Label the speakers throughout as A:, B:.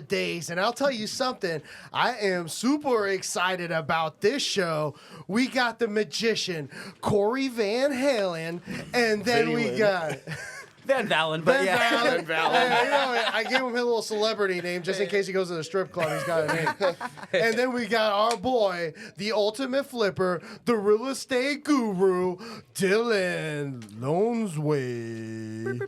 A: Holidaze, and I'll tell you something. I am super excited about this show. We got the magician, Cory Van Valin, and then we got...
B: Van Valin, but
A: Van Valin. You know, I gave him a little celebrity name just in case he goes to the strip club. He's got a name. And then we got our boy, the ultimate flipper, the real estate guru, Dylan Lonesway.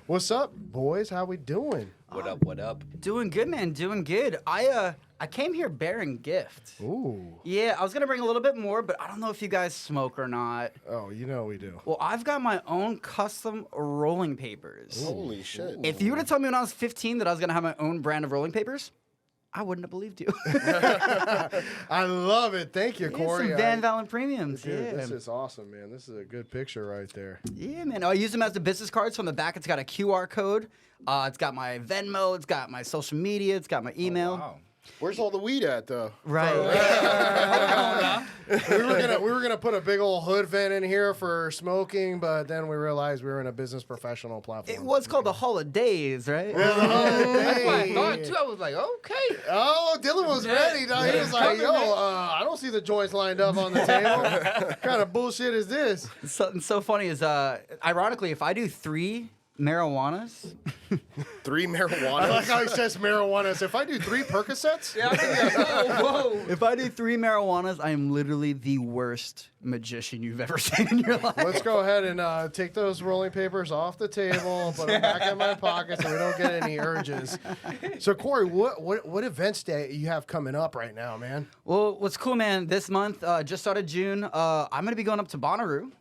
A: What's up, boys? How we doing?
C: What up, what up?
B: Doing good, man. Doing good. I came here bearing gift.
A: Ooh.
B: Yeah, I was gonna bring a little bit more, but I don't know if you guys smoke or not.
A: Oh, you know we do.
B: Well, I've got my own custom rolling papers.
D: Holy shit.
B: If you would have told me when I was 15 that I was gonna have my own brand of rolling papers, I wouldn't have believed you.
A: I love it. Thank you,
B: Yeah,
A: Cory.
B: some Van Valin premiums.
A: Dude,
B: Yeah.
A: this is awesome, man. This is a good picture right there.
B: Yeah, man. I use them as the business cards. So on the back, it's got a QR code. It's got my Venmo. It's got my social media. It's got my email.
C: Oh, wow.
D: Where's all the weed at, though?
B: Right.
A: we were gonna put a big old hood vent in here for smoking, but then we realized we were in a business professional platform.
B: It was called the Holidaze, right?
A: Yeah, the
C: I thought
A: holiday.
C: too. I was like, okay.
A: Oh, Dylan was ready. Dog. He was like, "Yo, I don't see the joints lined up on the table. What kind of bullshit is this?"
B: Something so funny is, ironically, if I do 3 marijuanas,
D: 3 marijuana.
A: I like how he says marijuana. So if I do 3 Percocets,
C: Whoa.
B: if I do 3 marijuanas, I am literally the worst magician you've ever seen in your life.
A: let's go ahead and take those rolling papers off the table, put them back in my pocket so we don't get any urges. So, Cory, what events do you have coming up right now, man?
B: Well, what's cool, man, this month, just started June, I'm going to be going up to Bonnaroo.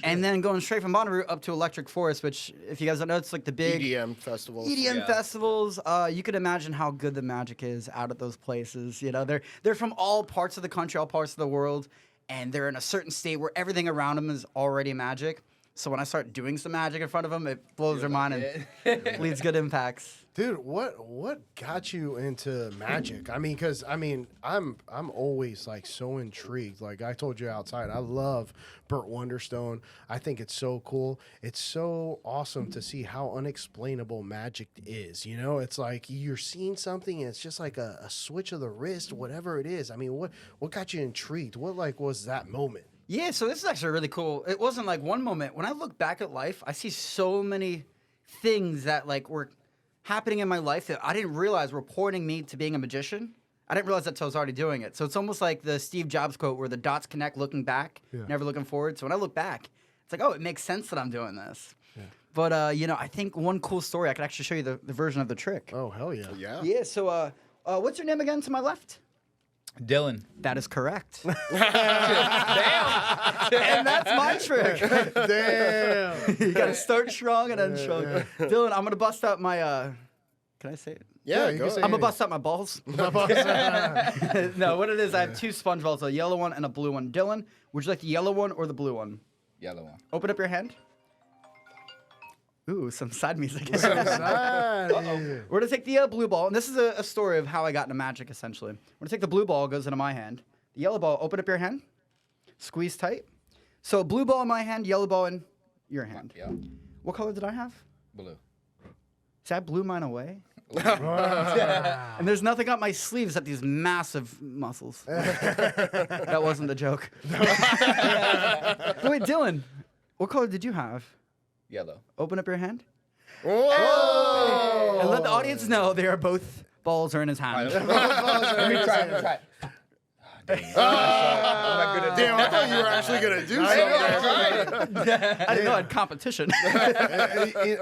B: And then going straight from Bonnaroo up to Electric Forest, which, if you guys don't know, it's like the big
D: EDM festivals.
B: EDM
C: Yeah.
B: festivals. You can imagine how good the magic is out at those places. You know, they're from all parts of the country, all parts of the world, and they're in a certain state where everything around them is already magic. So when I start doing some magic in front of them, it blows their mind and leads good impacts.
A: Dude, what got you into magic? I mean, because I'm always like so intrigued. Like I told you outside, I love Burt Wonderstone. I think it's so cool. It's so awesome to see how unexplainable magic is. You know, it's like you're seeing something, and it's just like a switch of the wrist, whatever it is. I mean, what got you intrigued? What like was that moment?
B: Yeah, so this is actually really cool. It wasn't like one moment. When I look back at life, I see so many things that like were happening in my life that I didn't realize were pointing me to being a magician. I didn't realize that until I was already doing it. So it's almost like the Steve Jobs quote where the dots connect looking back, never looking forward. So when I look back, it's like, oh, it makes sense that I'm doing this. Yeah. But, you know, I think one cool story, I could actually show you the version of the trick.
A: Oh, hell yeah.
D: Yeah.
B: Yeah, so what's your name again to my left?
C: Dylan.
B: That is correct.
C: Damn.
B: And that's my trick.
A: Damn.
B: You gotta start strong and end strong. Dylan, I'm gonna bust out my can I say it?
D: Yeah,
A: you
D: go
A: can say
D: ahead.
B: I'm gonna bust out my balls. No, what it is, I have 2 sponge balls, a yellow one and a blue one. Dylan, would you like the yellow one or the blue one?
C: Yellow one.
B: Open up your hand. Ooh, some side music.
A: Uh-oh.
B: We're gonna take the blue ball, and this is a story of how I got into magic, essentially. We're gonna take the blue ball, goes into my hand. The yellow ball, open up your hand, squeeze tight. So blue ball in my hand, yellow ball in your hand.
C: Yeah.
B: What color did I have?
C: Blue.
B: See, I blew mine away. And there's nothing up my sleeves except these massive muscles. That wasn't the joke. Wait, Dylan, what color did you have?
C: Yellow.
B: Open up your hand.
A: Whoa!
B: And let the audience know they are both balls are in his hand.
C: Let me try. I'm not good at
D: Damn, I thought you were actually going to do something.
B: I didn't know I had competition.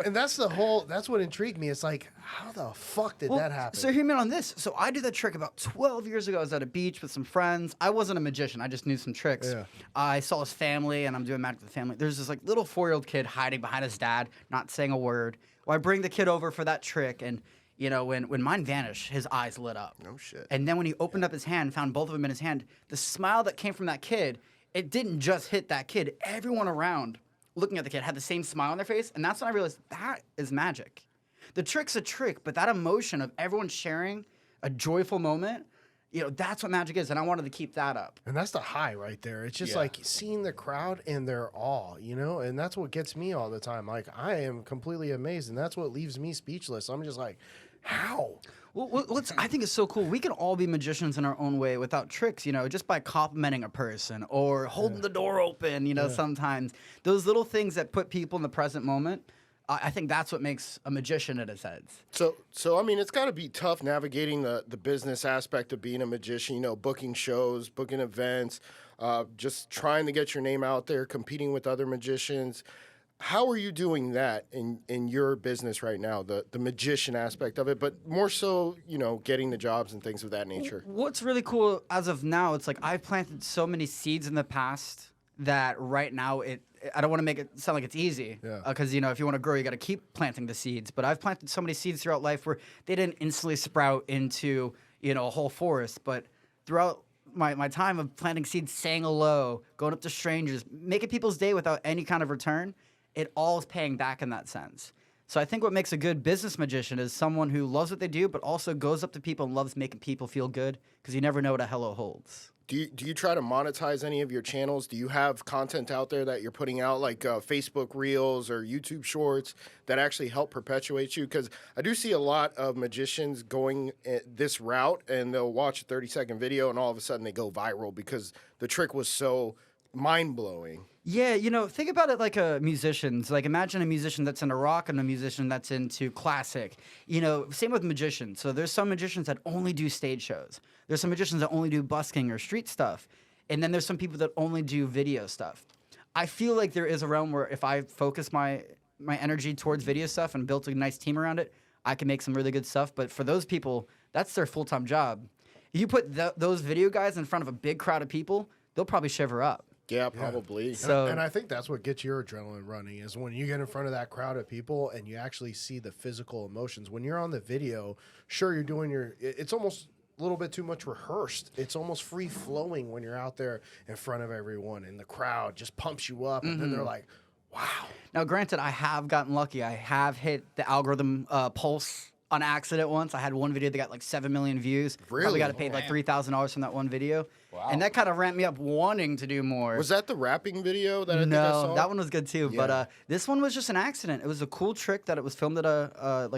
A: And that's what intrigued me. It's like, how the fuck did that happen?
B: So hear me on this. So I did that trick about 12 years ago. I was at a beach with some friends. I wasn't a magician. I just knew some tricks.
A: Yeah.
B: I saw his family, and I'm doing magic with the family. There's this like little 4-year-old kid hiding behind his dad, not saying a word. Well, I bring the kid over for that trick, and you know, when mine vanished, his eyes lit up.
D: Oh, shit.
B: And then when he opened up his hand, found both of them in his hand, the smile that came from that kid, it didn't just hit that kid. Everyone around looking at the kid had the same smile on their face, and that's when I realized that is magic. The trick's a trick, but that emotion of everyone sharing a joyful moment, you know, that's what magic is, and I wanted to keep that up.
A: And that's the high right there. It's just
C: Yeah.
A: like seeing the crowd in their awe, you know? And that's what gets me all the time. Like, I am completely amazed, and that's what leaves me speechless. I'm just like, How?
B: Well, I think it's so cool. We can all be magicians in our own way without tricks, just by complimenting a person or holding the door open, sometimes. Those little things that put people in the present moment, I think that's what makes a magician at his head.
D: So I mean, it's got to be tough navigating the business aspect of being a magician, booking shows, booking events, just trying to get your name out there, competing with other magicians. How are you doing that in your business right now, the magician aspect of it, but more so, getting the jobs and things of that nature?
B: What's really cool as of now, it's like I've planted so many seeds in the past that right now I don't want to make it sound like it's easy. Because, if you want to grow, you got to keep planting the seeds. But I've planted so many seeds throughout life where they didn't instantly sprout into, a whole forest. But throughout my time of planting seeds, saying hello, going up to strangers, making people's day without any kind of return, it all is paying back in that sense. So I think what makes a good business magician is someone who loves what they do, but also goes up to people and loves making people feel good, because you never know what a hello holds.
D: Do you try to monetize any of your channels? Do you have content out there that you're putting out, like Facebook Reels or YouTube Shorts, that actually help perpetuate you? Because I do see a lot of magicians going this route, and they'll watch a 30-second video, and all of a sudden they go viral because the trick was so mind-blowing.
B: Yeah, think about it like a musician. Like, imagine a musician that's into rock and a musician that's into classic. Same with magicians. So there's some magicians that only do stage shows. There's some magicians that only do busking or street stuff. And then there's some people that only do video stuff. I feel like there is a realm where if I focus my energy towards video stuff and built a nice team around it, I can make some really good stuff. But for those people, that's their full-time job. You put those video guys in front of a big crowd of people, they'll probably shiver up.
D: Yeah, probably.
B: So,
A: and I think that's what gets your adrenaline running, is when you get in front of that crowd of people and you actually see the physical emotions. When you're on the video, sure, you're doing it's almost a little bit too much rehearsed. It's almost free flowing when you're out there in front of everyone, and the crowd just pumps you up, and then they're like, wow.
B: Now, granted, I have gotten lucky. I have hit the algorithm pulse on accident once. I had one video that got like 7 million views.
D: Really?
B: Probably got paid like $3,000 from that one video.
C: Wow.
B: And that kind of ramped me up wanting to do more.
D: Was that the rapping video that I think I saw?
B: No, that one was good too.
D: Yeah.
B: But this one was just an accident. It was a cool trick that it was filmed at a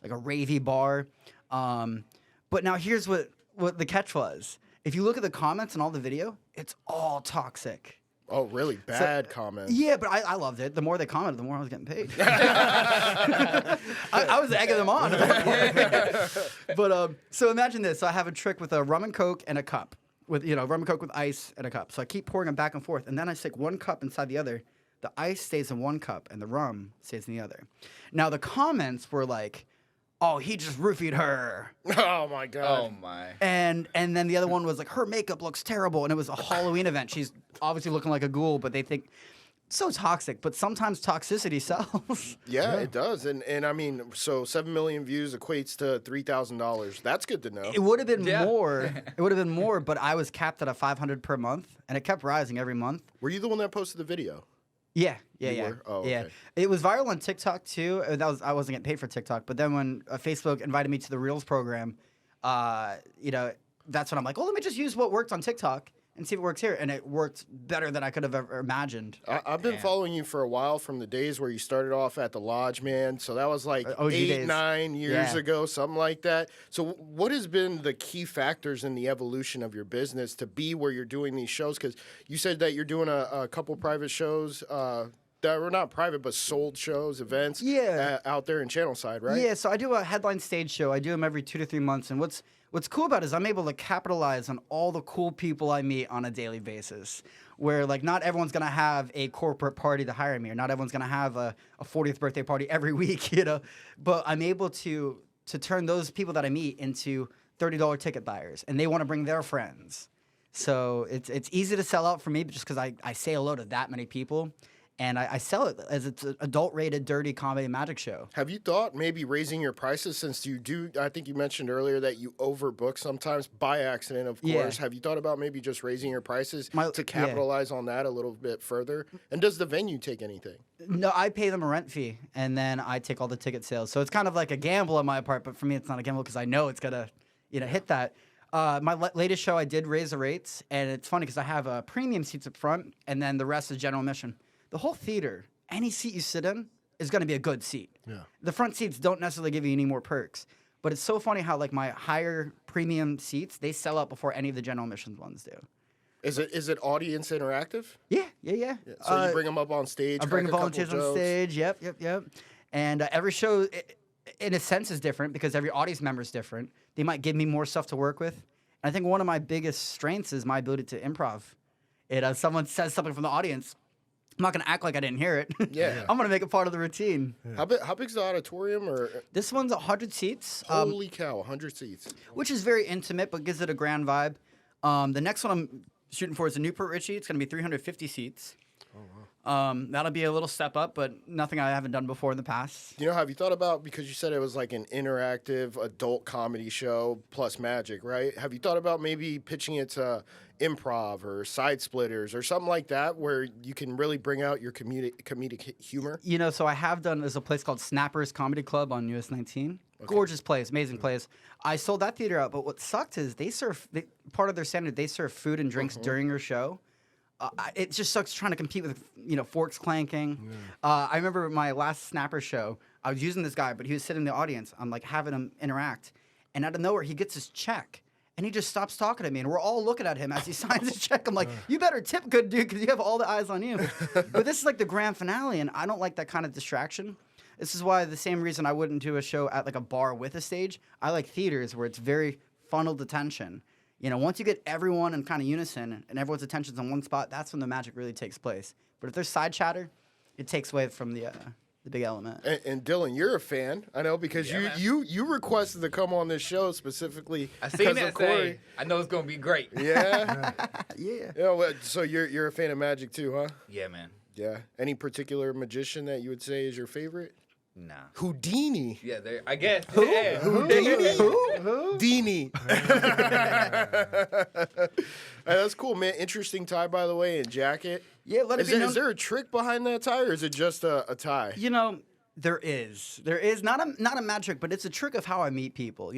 B: ravey bar. But now here's what the catch was. If you look at the comments and all the video, it's all toxic.
D: Oh, really? Bad comments.
B: Yeah, but I loved it. The more they commented, the more I was getting paid. I was egging them on. But so imagine this. So I have a trick with a rum and coke and a cup. With rum and coke with ice and a cup. So I keep pouring them back and forth, and then I stick one cup inside the other. The ice stays in one cup, and the rum stays in the other. Now the comments were like, "Oh, he just roofied her."
D: Oh my god.
C: Oh my.
B: And then the other one was like, her makeup looks terrible, and it was a Halloween event. She's obviously looking like a ghoul, but they think so toxic. But sometimes toxicity sells.
D: Yeah, it does. And I mean, so 7 million views equates to $3,000. That's good to know.
B: It would have been
C: Yeah.
B: more. It would have been more, but I was capped at a 500 per month, and it kept rising every month.
D: Were you the one that posted the video?
B: Yeah.
D: were? Oh,
B: yeah.
D: okay.
B: It was viral on TikTok too. I wasn't getting paid for TikTok, but then when Facebook invited me to the Reels program, that's when I'm like, let me just use what worked on TikTok and see if it works here, and it worked better than I could have ever imagined.
D: I've been following you for a while, from the days where you started off at the Lodge, man. So that was like
B: OG
D: 8,
B: days.
D: 9 years
B: Yeah.
D: ago, something like that. So what has been the key factors in the evolution of your business to be where you're doing these shows? Because you said that you're doing a couple private shows that were not private, but sold shows, events out there in Channelside, right?
B: Yeah, so I do a headline stage show. I do them every 2 to 3 months, and what's cool about it is I'm able to capitalize on all the cool people I meet on a daily basis, where like not everyone's going to have a corporate party to hire me, or not everyone's going to have a 40th birthday party every week, but I'm able to turn those people that I meet into $30 ticket buyers, and they want to bring their friends. So it's easy to sell out for me just because I say hello to that many people. And I sell it as it's an adult-rated, dirty comedy magic show.
D: Have you thought maybe raising your prices, since you do, I think you mentioned earlier that you overbook sometimes by accident, of course.
B: Yeah.
D: Have you thought about maybe just raising your prices to
B: Yeah.
D: capitalize on that a little bit further? And does the venue take anything?
B: No, I pay them a rent fee, and then I take all the ticket sales. So it's kind of like a gamble on my part, but for me, it's not a gamble because I know it's going to hit that. My latest show, I did raise the rates, and it's funny because I have premium seats up front, and then the rest is general admission. The whole theater, any seat you sit in, is going to be a good seat.
A: Yeah.
B: The front seats don't necessarily give you any more perks. But it's so funny how like my higher premium seats, they sell out before any of the general admissions ones do.
D: Is it audience interactive?
B: Yeah.
D: So you bring them up on stage.
B: I bring
D: crack a couple
B: volunteers on
D: jokes?
B: stage. Yep. And every show, in a sense, is different because every audience member is different. They might give me more stuff to work with. And I think one of my biggest strengths is my ability to improv. Someone says something from the audience, I'm not going to act like I didn't hear it.
D: Yeah.
B: I'm going to make it part of the routine.
D: Yeah. How big's the auditorium? Or
B: This one's 100 seats.
D: holy cow, 100 seats.
B: Which is very intimate, but gives it a grand vibe. The next one I'm shooting for is a Newport Richie. It's going to be 350 seats. Oh, wow. That'll be a little step up, but nothing I haven't done before in the past.
D: Have you thought about, because you said it was like an interactive adult comedy show plus magic, right? Have you thought about maybe pitching it to improv or side splitters or something like that where you can really bring out your comedic humor?
B: So I have done, there's a place called Snappers Comedy Club on US 19. Okay. Gorgeous place, amazing place. I sold that theater out, but what sucked is part of their standard, they serve food and drinks during your show. It just sucks trying to compete with, forks clanking. Yeah. I remember my last Snapper show, I was using this guy, but he was sitting in the audience. I'm like having him interact. And out of nowhere, he gets his check. And he just stops talking to me. And we're all looking at him as he signs his check. I'm like, you better tip good, dude, because you have all the eyes on you. But this is like the grand finale, and I don't like that kind of distraction. This is why the same reason I wouldn't do a show at like a bar with a stage. I like theaters where it's very funneled attention. Once you get everyone in kind of unison and everyone's attention's on one spot, that's when the magic really takes place. But if there's side chatter, it takes away from the big element.
D: And Dylan, you're a fan, I know, because you requested to come on this show specifically because of Cory.
C: I know it's gonna be great.
D: Yeah,
B: yeah.
D: So you're a fan of magic too, huh?
C: Yeah, man.
D: Yeah. Any particular magician that you would say is your favorite?
C: Nah.
D: Houdini.
C: Yeah, I guess.
B: Who?
C: Yeah.
D: Houdini. Who? Dini. That's cool, man. Interesting tie, by the way, and jacket.
B: Yeah,
D: Is there a trick behind that tie, or is it just a tie?
B: There is not a magic, but it's a trick of how I meet people.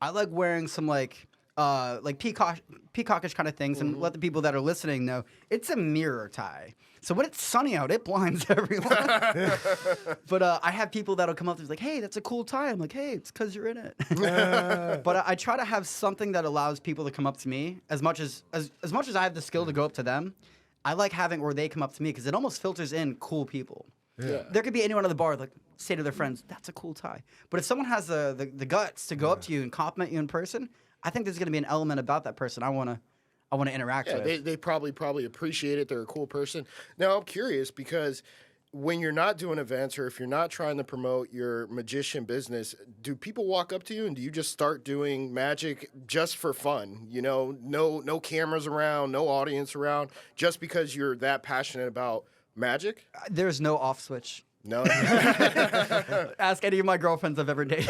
B: I like wearing some like peacockish kind of things, and let the people that are listening know it's a mirror tie. So when it's sunny out, it blinds everyone. But I have people that'll come up to me like, "Hey, that's a cool tie." I'm like, "Hey, it's because you're in it." But I try to have something that allows people to come up to me as much as I have the skill to go up to them. I like having where they come up to me because it almost filters in cool people.
D: Yeah.
B: There could be anyone at the bar like say to their friends, "That's a cool tie." But if someone has the guts to go up to you and compliment you in person, I think there's going to be an element about that person I want to interact with.
D: Yeah, they probably appreciate it. They're a cool person. Now, I'm curious because when you're not doing events or if you're not trying to promote your magician business, do people walk up to you and do you just start doing magic just for fun? No cameras around, no audience around, just because you're that passionate about magic?
B: There's no off switch.
D: No.
B: Ask any of my girlfriends I've ever dated.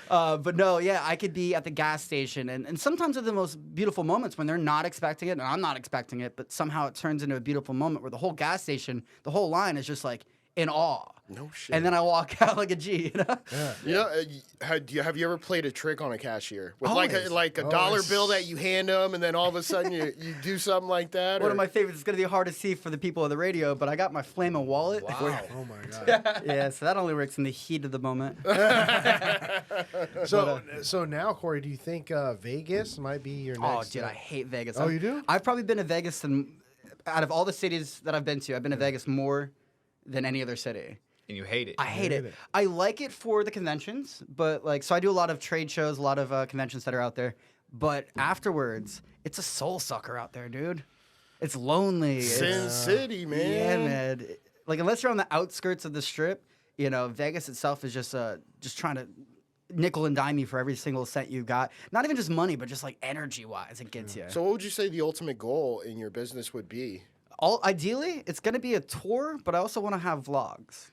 B: But no, yeah, I could be at the gas station, and sometimes are the most beautiful moments when they're not expecting it, and I'm not expecting it, but somehow it turns into a beautiful moment where the whole gas station, the whole line is just like in awe.
D: No shit.
B: And then I walk out like a G,
D: Yeah. Have you ever played a trick on a cashier with
B: Always.
D: like a dollar bill that you hand them, and then all of a sudden you do something like that?
B: One of my favorites. It's gonna be hard to see for the people on the radio, but I got my flaming wallet.
C: Wow.
A: Oh my god.
B: Yeah, so that only works in the heat of the moment.
A: So now, Cory, do you think Vegas might be your
B: Oh,
A: next?
B: dude, I hate Vegas.
A: Oh, you do?
B: I've probably been to Vegas, and out of all the cities that I've been to, I've been to Vegas more than any other city.
C: And you hate it.
B: I hate it. I like it for the conventions, but so I do a lot of trade shows, a lot of conventions that are out there. But afterwards, it's a soul sucker out there, dude. It's lonely.
D: Sin City, man.
B: Yeah, man. Like unless you're on the outskirts of the strip, Vegas itself is just trying to nickel and dime you for every single cent you got. Not even just money, but just like energy wise, it gets you.
D: So what would you say the ultimate goal in your business would be?
B: Ideally, it's going to be a tour, but I also want to have vlogs.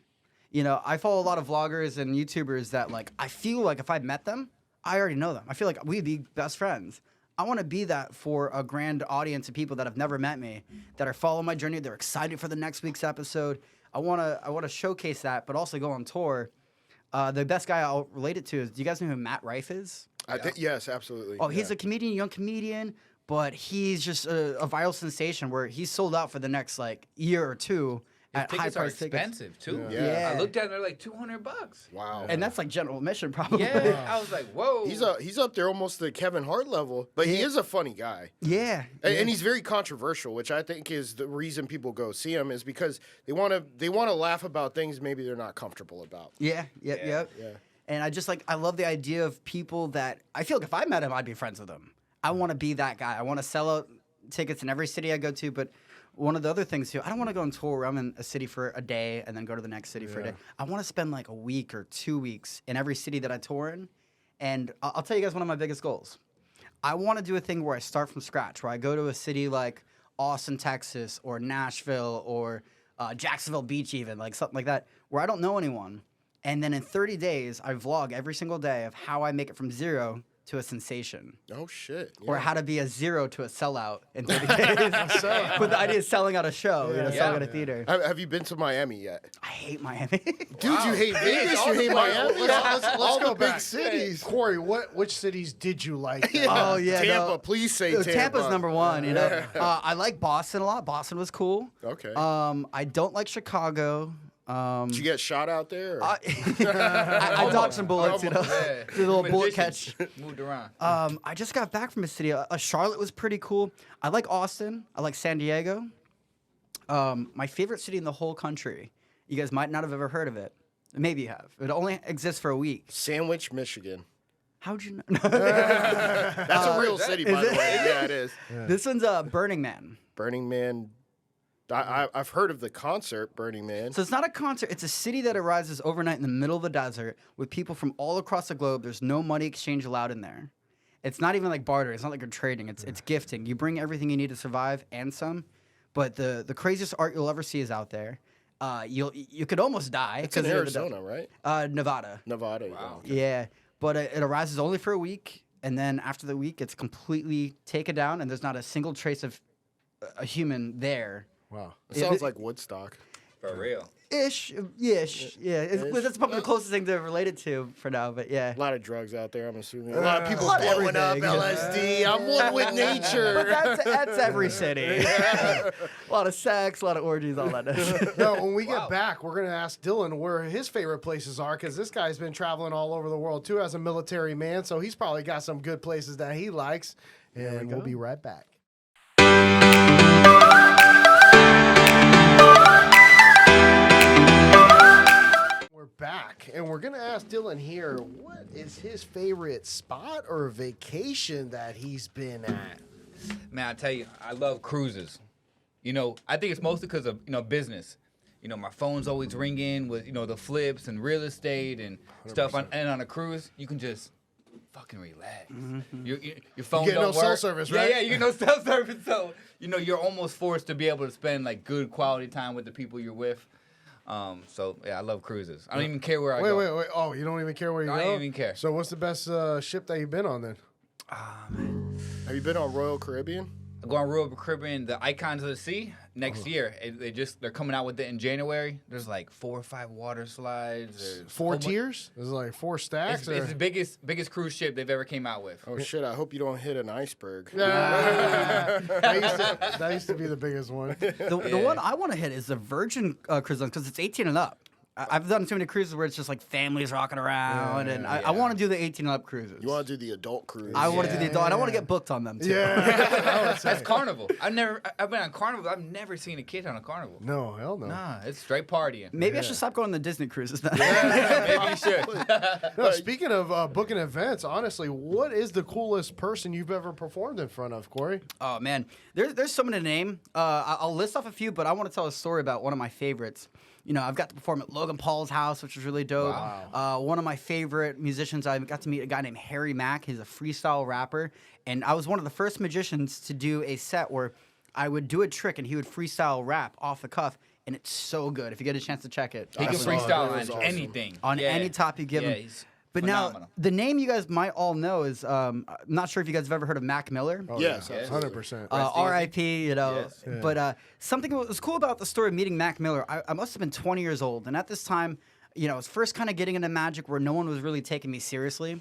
B: I follow a lot of vloggers and YouTubers that I feel like if I met them, I already know them. I feel like we'd be best friends. I want to be that for a grand audience of people that have never met me, that are following my journey. They're excited for the next week's episode. I want to showcase that, but also go on tour. The best guy I'll relate it to is, do you guys know who Matt Rife is?
D: I think yes, absolutely.
B: Oh, he's a comedian, young comedian, but he's just a viral sensation where he's sold out for the next year or two. at high
E: Tickets are
B: price tickets.
E: expensive too.
D: Yeah.
E: I looked at it, they're like $200.
D: Wow.
B: And that's like general admission, probably.
E: Yeah, I was like, whoa.
D: He's up there almost to Kevin Hart level, but he is a funny guy.
B: Yeah.
D: And he's very controversial, which I think is the reason people go see him is because they want to laugh about things maybe they're not comfortable about.
B: Yep.
D: Yeah.
B: And I love the idea of people that I feel like if I met him, I'd be friends with him. I want to be that guy. I want to sell out tickets in every city I go to, but one of the other things too, I don't want to go on tour where I'm in a city for a day and then go to the next city for a day. I want to spend like a week or 2 weeks in every city that I tour in. And I'll tell you guys one of my biggest goals. I want to do a thing where I start from scratch, where I go to a city like Austin, Texas, or Nashville, or Jacksonville Beach even, like something like that, where I don't know anyone. And then in 30 days, I vlog every single day of how I make it from zero to a sensation.
D: Oh, shit. Yeah.
B: Or how to be a zero to a sellout in 30 days. But the idea is selling out a show, selling out a theater.
D: Have you been to Miami yet?
B: I hate Miami.
D: Dude, you hate Vegas, you hate Miami.
A: Let's
D: all
A: go
D: the big
A: back.
D: cities.
A: Corey, which cities did you like?
B: Oh, yeah.
D: Tampa,
B: no.
D: please say Tampa.
B: Tampa's number one, you know. I like Boston a lot. Boston was cool.
D: Okay.
B: I don't like Chicago.
D: Did you get shot out there? Or?
B: I dodged some bullets, you know.
E: Yeah.
B: Did a little bullet catch.
E: Moved around.
B: I just got back from a city. Charlotte was pretty cool. I like Austin. I like San Diego. My favorite city in the whole country. You guys might not have ever heard of it. Maybe you have. It only exists for a week.
D: Sandwich, Michigan.
B: How'd you know?
D: That's a real city, by the way. Yeah, it is.
B: This one's Burning Man.
D: Burning Man. I've heard of the concert, Burning Man.
B: So it's not a concert. It's a city that arises overnight in the middle of the desert with people from all across the globe. There's no money exchange allowed in there. It's not even like barter. It's not like you're trading. It's gifting. You bring everything you need to survive and some. But the craziest art you'll ever see is out there. You could almost die.
D: It's in Arizona, right?
B: Nevada.
D: Nevada.
E: Wow.
B: Yeah, but it arises only for a week, and then after the week, it's completely taken down, and there's not a single trace of a human there.
A: Wow.
D: It sounds like Woodstock.
E: For real.
B: Ish. That's probably the closest thing to relate it to for now, but yeah.
D: A lot of drugs out there, I'm assuming. A lot of people
B: lot of
D: blowing up
B: everything.
D: LSD. I'm one with nature.
B: But that's every city. A lot of sex, a lot of orgies, all that.
A: No, when we get back, we're going to ask Dylan where his favorite places are because this guy's been traveling all over the world too as a military man, so he's probably got some good places that he likes. And we'll be right back. We're back, and we're going to ask Dylan here, what is his favorite spot or vacation that he's been at?
E: Man, I tell you, I love cruises. You know, I think it's mostly because of, business. You know, my phone's always ringing with, the flips and real estate and 100%. Stuff. And on a cruise, you can just fucking relax. Mm-hmm. Your phone
A: You get
E: don't
A: no
E: work.
A: cell service, right?
E: Yeah, you get no cell service. So, you're almost forced to be able to spend, like, good quality time with the people you're with. So, yeah, I love cruises. I don't even care where I go.
A: Wait. Oh, you don't even care where you go?
E: I don't even care.
A: So what's the best ship that you've been on then?
E: Man.
D: Have you been on Royal Caribbean?
E: I go on Royal Caribbean, the Icons of the Sea, next year. They're coming out with it in January. There's like 4 or 5 water slides. There's
A: 4 tiers? Is it like 4 stacks?
E: It's the biggest cruise ship they've ever came out with.
D: Oh, shit. I hope you don't hit an iceberg.
A: That used to be the biggest one.
B: The one I want to hit is the Virgin cruise line because it's 18 and up. I've done too many cruises where it's just like families rocking around, I want to do the 18 and up cruises.
D: You want to do the adult cruise?
B: I want to do the adult, and I want to get booked on them too.
A: Yeah.
E: That's Carnival. I've been on Carnival. I've never seen a kid on a Carnival.
A: No, hell no.
E: Nah, it's straight partying.
B: Maybe I should stop going on the Disney cruises then.
E: Maybe you should.
A: No, speaking of booking events, honestly, what is the coolest person you've ever performed in front of, Corey?
B: Oh man, there's so many to name. I'll list off a few, but I want to tell a story about one of my favorites. I've got to perform at Logan Paul's house, which was really dope.
E: Wow.
B: One of my favorite musicians, I got to meet a guy named Harry Mack. He's a freestyle rapper. And I was one of the first magicians to do a set where I would do a trick and he would freestyle rap off the cuff. And it's so good. If you get a chance to check it.
E: He can
D: That's
E: freestyle
D: awesome.
E: on anything.
B: On any top you give him.
E: He's
B: But
E: phenomenal.
B: now, the name you guys might all know is, I'm not sure if you guys have ever heard of Mac Miller.
A: Oh,
D: Yes,
A: yeah,
D: absolutely.
A: 100%.
B: R.I.P.,
E: Yes.
A: Yeah.
B: But something that was cool about the story of meeting Mac Miller, I must have been 20 years old. And at this time, I was first kind of getting into magic where no one was really taking me seriously.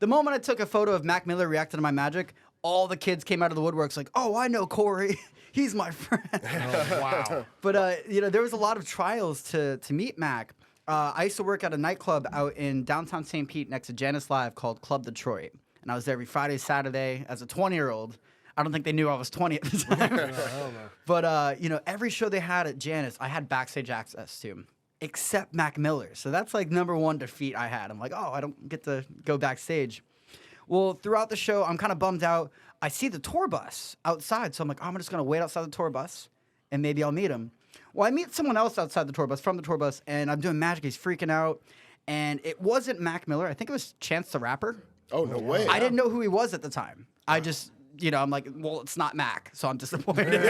B: The moment I took a photo of Mac Miller reacting to my magic, all the kids came out of the woodworks like, oh, I know Corey. He's my friend.
A: Oh, wow.
B: But you know, there was a lot of trials to meet Mac. I used to work at a nightclub out in downtown St. Pete next to Janice Live called Club Detroit, and I was there every Friday, Saturday as a 20-year-old. I don't think they knew I was 20 at the time. But you know, every show they had at Janice, I had backstage access to, except Mac Miller. So that's like number one defeat I had. I'm like, oh, I don't get to go backstage. Well, throughout the show, I'm kind of bummed out. I see the tour bus outside, so I'm like, oh, I'm just gonna wait outside the tour bus, and maybe I'll meet him. Well, I meet someone else outside the tour bus, from the tour bus, and I'm doing magic. He's freaking out, and it wasn't Mac Miller. I think it was Chance the Rapper.
D: Oh, no way.
B: I didn't know who he was at the time. I just, you know, I'm like, well, it's not Mac, so I'm disappointed.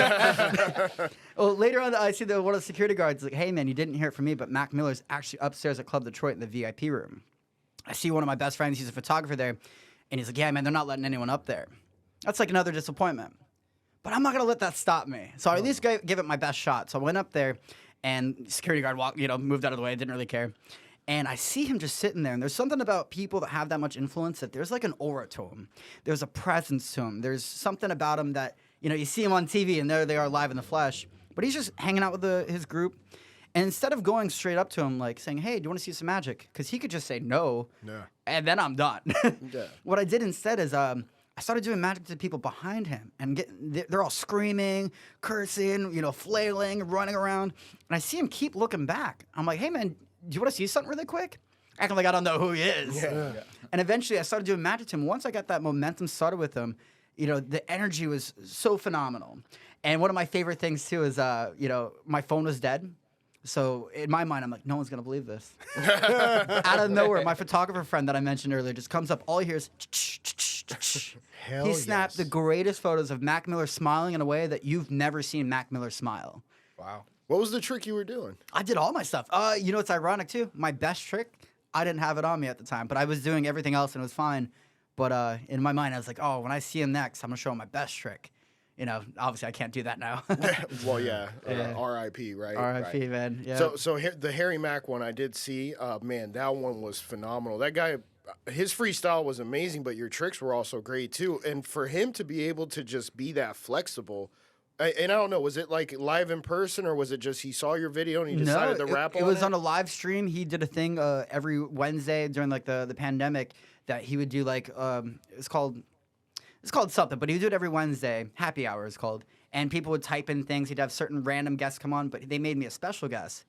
B: Well, later on, I see one of the security guards like, hey, man, you didn't hear it from me, but Mac Miller's actually upstairs at Club Detroit in the VIP room. I see one of my best friends. He's a photographer there, and he's like, yeah, man, they're not letting anyone up there. That's like another disappointment. But I'm not going to let that stop me. So I at least give it my best shot. So I went up there, and security guard moved out of the way, didn't really care. And I see him just sitting there. And there's something about people that have that much influence that there's like an aura to him. There's a presence to him. There's something about him that, you know, you see him on TV, and there they are live in the flesh. But he's just hanging out with his group. And instead of going straight up to him, like saying, hey, do you want to see some magic? Because he could just say no, and then I'm done. What I did instead is I started doing magic to people behind him, and they're all screaming, cursing, you know, flailing, running around. And I see him keep looking back. I'm like, hey, man, do you want to see something really quick? Acting like I don't know who he is. Yeah. And eventually I started doing magic to him. Once I got that momentum started with him, you know, the energy was so phenomenal. And one of my favorite things, too, is, you know, my phone was dead. So in my mind, I'm like, no one's going to believe this. Out of nowhere, my photographer friend that I mentioned earlier just comes up. All he hears is he snapped the greatest photos of Mac Miller smiling in a way that you've never seen Mac Miller smile.
E: Wow.
D: What was the trick you were doing?
B: I did all my stuff. You know, it's ironic, too. My best trick, I didn't have it on me at the time, but I was doing everything else and it was fine. But in my mind, I was like, oh, when I see him next, I'm going to show him my best trick. You know, obviously I can't do that now.
D: Well, yeah. R.I.P., right?
B: R.I.P.,
D: right.
B: man. Yeah.
D: So the Harry Mack one I did see, man, that one was phenomenal. That guy, his freestyle was amazing, but your tricks were also great, too. And for him to be able to just be that flexible, and I don't know, was it like live in person, or was it just he saw your video and he decided to rap on it?
B: It was on a live stream. He did a thing every Wednesday during like the pandemic that he would do like, it's called something, but he would do it every Wednesday. Happy Hour is called. And people would type in things. He'd have certain random guests come on, but they made me a special guest.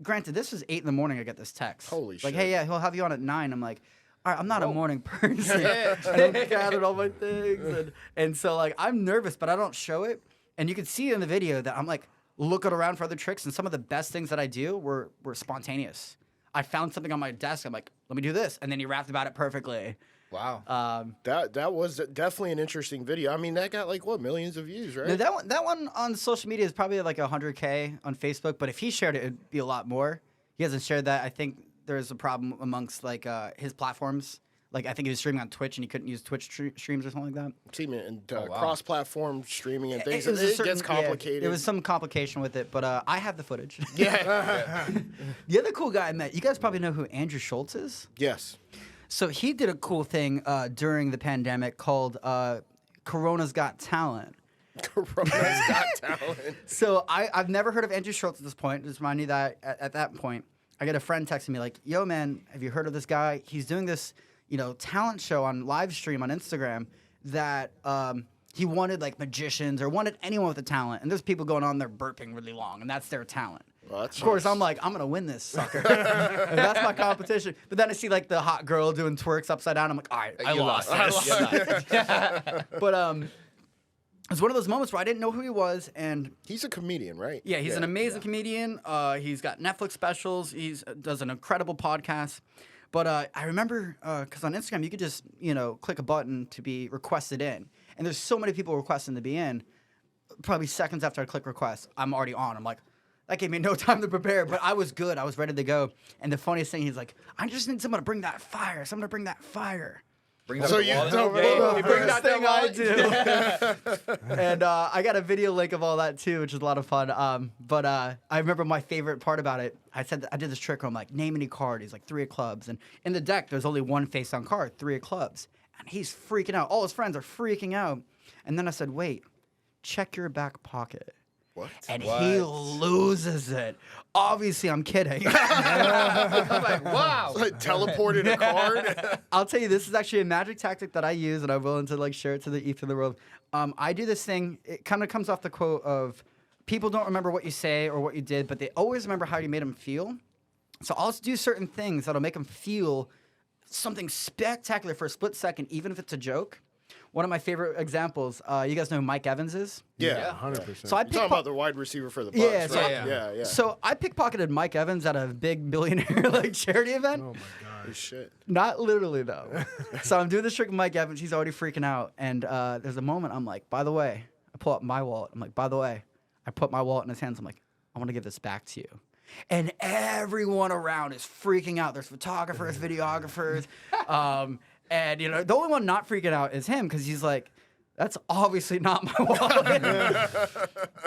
B: Granted, this was 8 in the morning. I get this text.
D: Holy shit.
B: Like, hey, yeah, he'll have you on at 9. I'm like, all right, I'm not a morning person. I gathered all my things. And so, like, I'm nervous, but I don't show it. And you can see in the video that I'm, like, looking around for other tricks. And some of the best things that I do were spontaneous. I found something on my desk. I'm like, let me do this. And then he rapped about it perfectly.
E: Wow.
D: That was definitely an interesting video. I mean, that got like what, millions of views, right?
B: No, that one on social media is probably like 100K on Facebook, but if he shared it, it'd be a lot more. He hasn't shared that. I think there's a problem amongst like his platforms. Like I think he was streaming on Twitch and he couldn't use Twitch streams or something like that.
D: And cross-platform streaming and things. It gets complicated.
B: There was some complication with it, but I have the footage.
D: Yeah.
B: The other cool guy I met, you guys probably know who Andrew Schultz is?
D: Yes.
B: So he did a cool thing during the pandemic called Corona's Got Talent.
D: Corona's Got Talent.
B: So I've never heard of Andrew Schultz at this point. Just remind you that at that point, I get a friend texting me like, yo, man, have you heard of this guy? He's doing this, you know, talent show on live stream on Instagram that he wanted like magicians or wanted anyone with a talent. And there's people going on there burping really long, and that's their talent. Well, of course, I'm like, I'm going to win this sucker. And that's my competition. But then I see, like, the hot girl doing twerks upside down. I'm like, all right, I lost this. But it's one of those moments where I didn't know who he was. And
D: he's a comedian, right?
B: Yeah, he's an amazing comedian. He's got Netflix specials. He does an incredible podcast. But I remember, because on Instagram, you could just, you know, click a button to be requested in. And there's so many people requesting to be in. Probably seconds after I click request, I'm already on. I'm like, that gave me no time to prepare, but I was good. I was ready to go. And the funniest thing, he's like, I just need someone to bring that fire. Someone to bring that fire.
D: So you bring that
B: thing I do. And I got a video link of all that too, which is a lot of fun. But I remember my favorite part about it. I did this trick where I'm like, name any card. He's like 3 of clubs. And in the deck, there's only one face-on card, 3 of clubs. And he's freaking out. All his friends are freaking out. And then I said, wait, check your back pocket.
D: What?
B: And he loses it. Obviously, I'm kidding.
E: I'm like, wow.
D: Like teleported a card.
B: I'll tell you, this is actually a magic tactic that I use, and I'm willing to like share it to the ether of the world. I do this thing. It kind of comes off the quote of, people don't remember what you say or what you did, but they always remember how you made them feel. So I'll do certain things that'll make them feel something spectacular for a split second, even if it's a joke. One of my favorite examples, you guys know who Mike Evans is?
D: Yeah,
A: 100%.
B: So I
D: You're talking about the wide receiver for the Bucks,
B: Yeah, so
D: right?
E: I-
D: Yeah.
B: So I pickpocketed Mike Evans at a big billionaire like charity event.
A: Oh my god.
D: Oh, shit.
B: Not literally though. So I'm doing this trick with Mike Evans. He's already freaking out, and there's a moment I'm like, by the way, I pull up my wallet. I'm like, by the way, I put my wallet in his hands. I'm like, I want to give this back to you. And everyone around is freaking out. There's photographers, videographers, and you know the only one not freaking out is him because he's like, that's obviously not my wallet.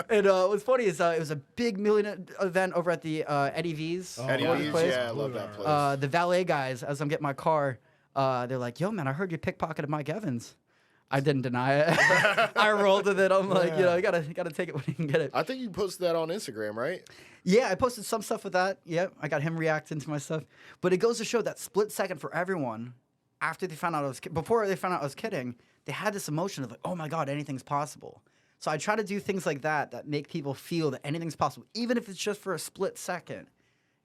B: And what's funny is it was a big million event over at the Eddie V's.
D: Eddie V's,
B: place.
D: yeah, I love that place.
B: The valet guys, as I'm getting my car, they're like, yo, man, I heard you pickpocketed Mike Evans. I didn't deny it. I rolled with it. I'm like, you know, you gotta take it when you can get it.
D: I think you posted that on Instagram, right?
B: Yeah, I posted some stuff with that. Yep, I got him reacting to my stuff. But it goes to show that split second for everyone, after they found out before they found out I was kidding, they had this emotion of like, oh my God, anything's possible. So I try to do things like that make people feel that anything's possible, even if it's just for a split second.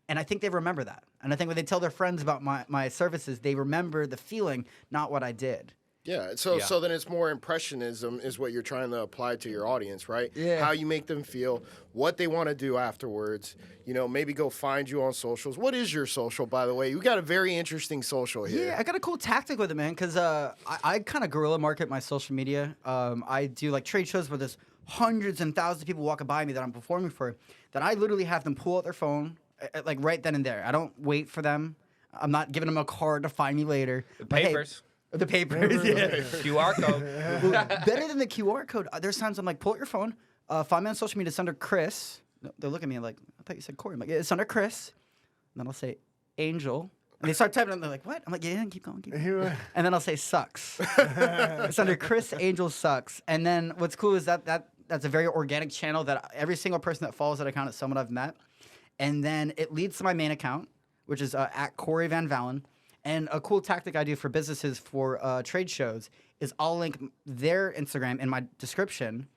B: And I think they remember that. And I think when they tell their friends about my services, they remember the feeling, not what I did.
D: Yeah, so then it's more impressionism is what you're trying to apply to your audience, right?
B: Yeah.
D: How you make them feel, what they want to do afterwards. You know, maybe go find you on socials. What is your social, by the way? You got a very interesting social here.
B: Yeah, I got a cool tactic with it, man, because I kind of guerrilla market my social media. I do like trade shows where there's hundreds and thousands of people walking by me that I'm performing for, that I literally have them pull out their phone, like right then and there. I don't wait for them. I'm not giving them a card to find me later.
E: The
B: But, hey,
E: papers.
B: the papers, yeah.
E: QR code.
B: Well, better than the QR code, there's times I'm like, pull out your phone, find me on social media, it's under Chris. No, they're looking at me like, I thought you said Corey. I'm like, yeah, it's under Chris. And then I'll say, Angel. And they start typing and they're like, what? I'm like, yeah, keep going, keep going. And then I'll say, sucks. It's under Chris, Angel, sucks. And then what's cool is that's a very organic channel that every single person that follows that account is someone I've met. And then it leads to my main account, which is at Cory Van Valin. And a cool tactic I do for businesses for trade shows is I'll link their Instagram in my description.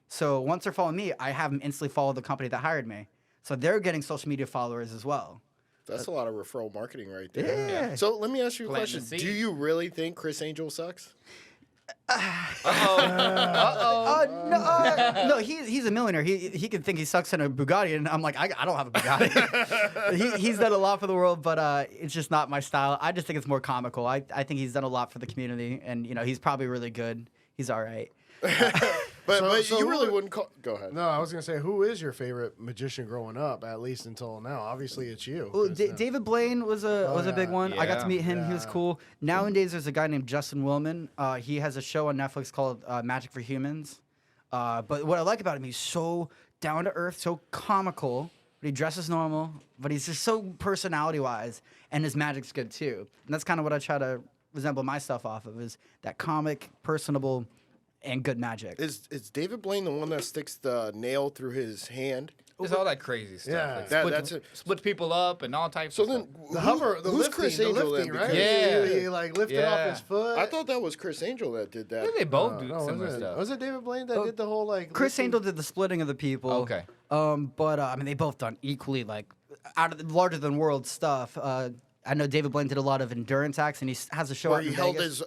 B: So once they're following me, I have them instantly follow the company that hired me. So they're getting social media followers as well.
D: That's a lot of referral marketing right there.
B: Yeah.
D: So let me ask you a
E: Planting
D: question.
E: the
D: Do
E: seed.
D: you really think Chris Angel sucks?
B: No, he's a millionaire. He can think he sucks in a Bugatti, and I'm like, I don't have a Bugatti. He's done a lot for the world, but it's just not my style. I just think it's more comical. I think he's done a lot for the community, and you know, he's probably really good. He's all right.
D: But
A: So
D: you
A: who
D: really
A: would-
D: wouldn't call. Go ahead.
A: No, I was gonna say, who is your favorite magician growing up? At least until now. Obviously, it's you.
B: Well,
A: 'cause,
B: David Blaine was a big
A: yeah.
B: one. I got to
E: Yeah.
B: meet him. He was cool. Nowadays, there's a guy named Justin Willman. He has a show on Netflix called Magic for Humans. But what I like about him, he's so down to earth, so comical. But he dresses normal, but he's just so personality-wise, and his magic's good too. And that's kind of what I try to resemble my stuff off of, is that comic, personable, and good magic.
D: Is David Blaine the one that sticks the nail through his hand?
E: There's all that crazy stuff.
A: Yeah.
E: Like
D: That's it.
E: split people up and all types
D: So
E: of
D: then,
E: stuff.
A: the
D: who's
A: lifting,
D: Chris
A: the
D: Angel
A: lifting,
D: then?
A: right?
D: Because
E: Yeah.
A: He like lifted off
E: Yeah.
A: his foot.
D: I thought that was Chris Angel that did that.
E: I think they both do
A: No,
E: similar
A: was it?
E: stuff.
A: Was it David Blaine that did the whole like?
B: Chris
A: lifting?
B: Angel did the splitting of the people.
E: Okay.
B: But I mean, they both done equally like out of the larger than world stuff. I know David Blaine did a lot of endurance acts, and he has a show
D: Where
B: out
D: he
B: in
D: held
B: Vegas.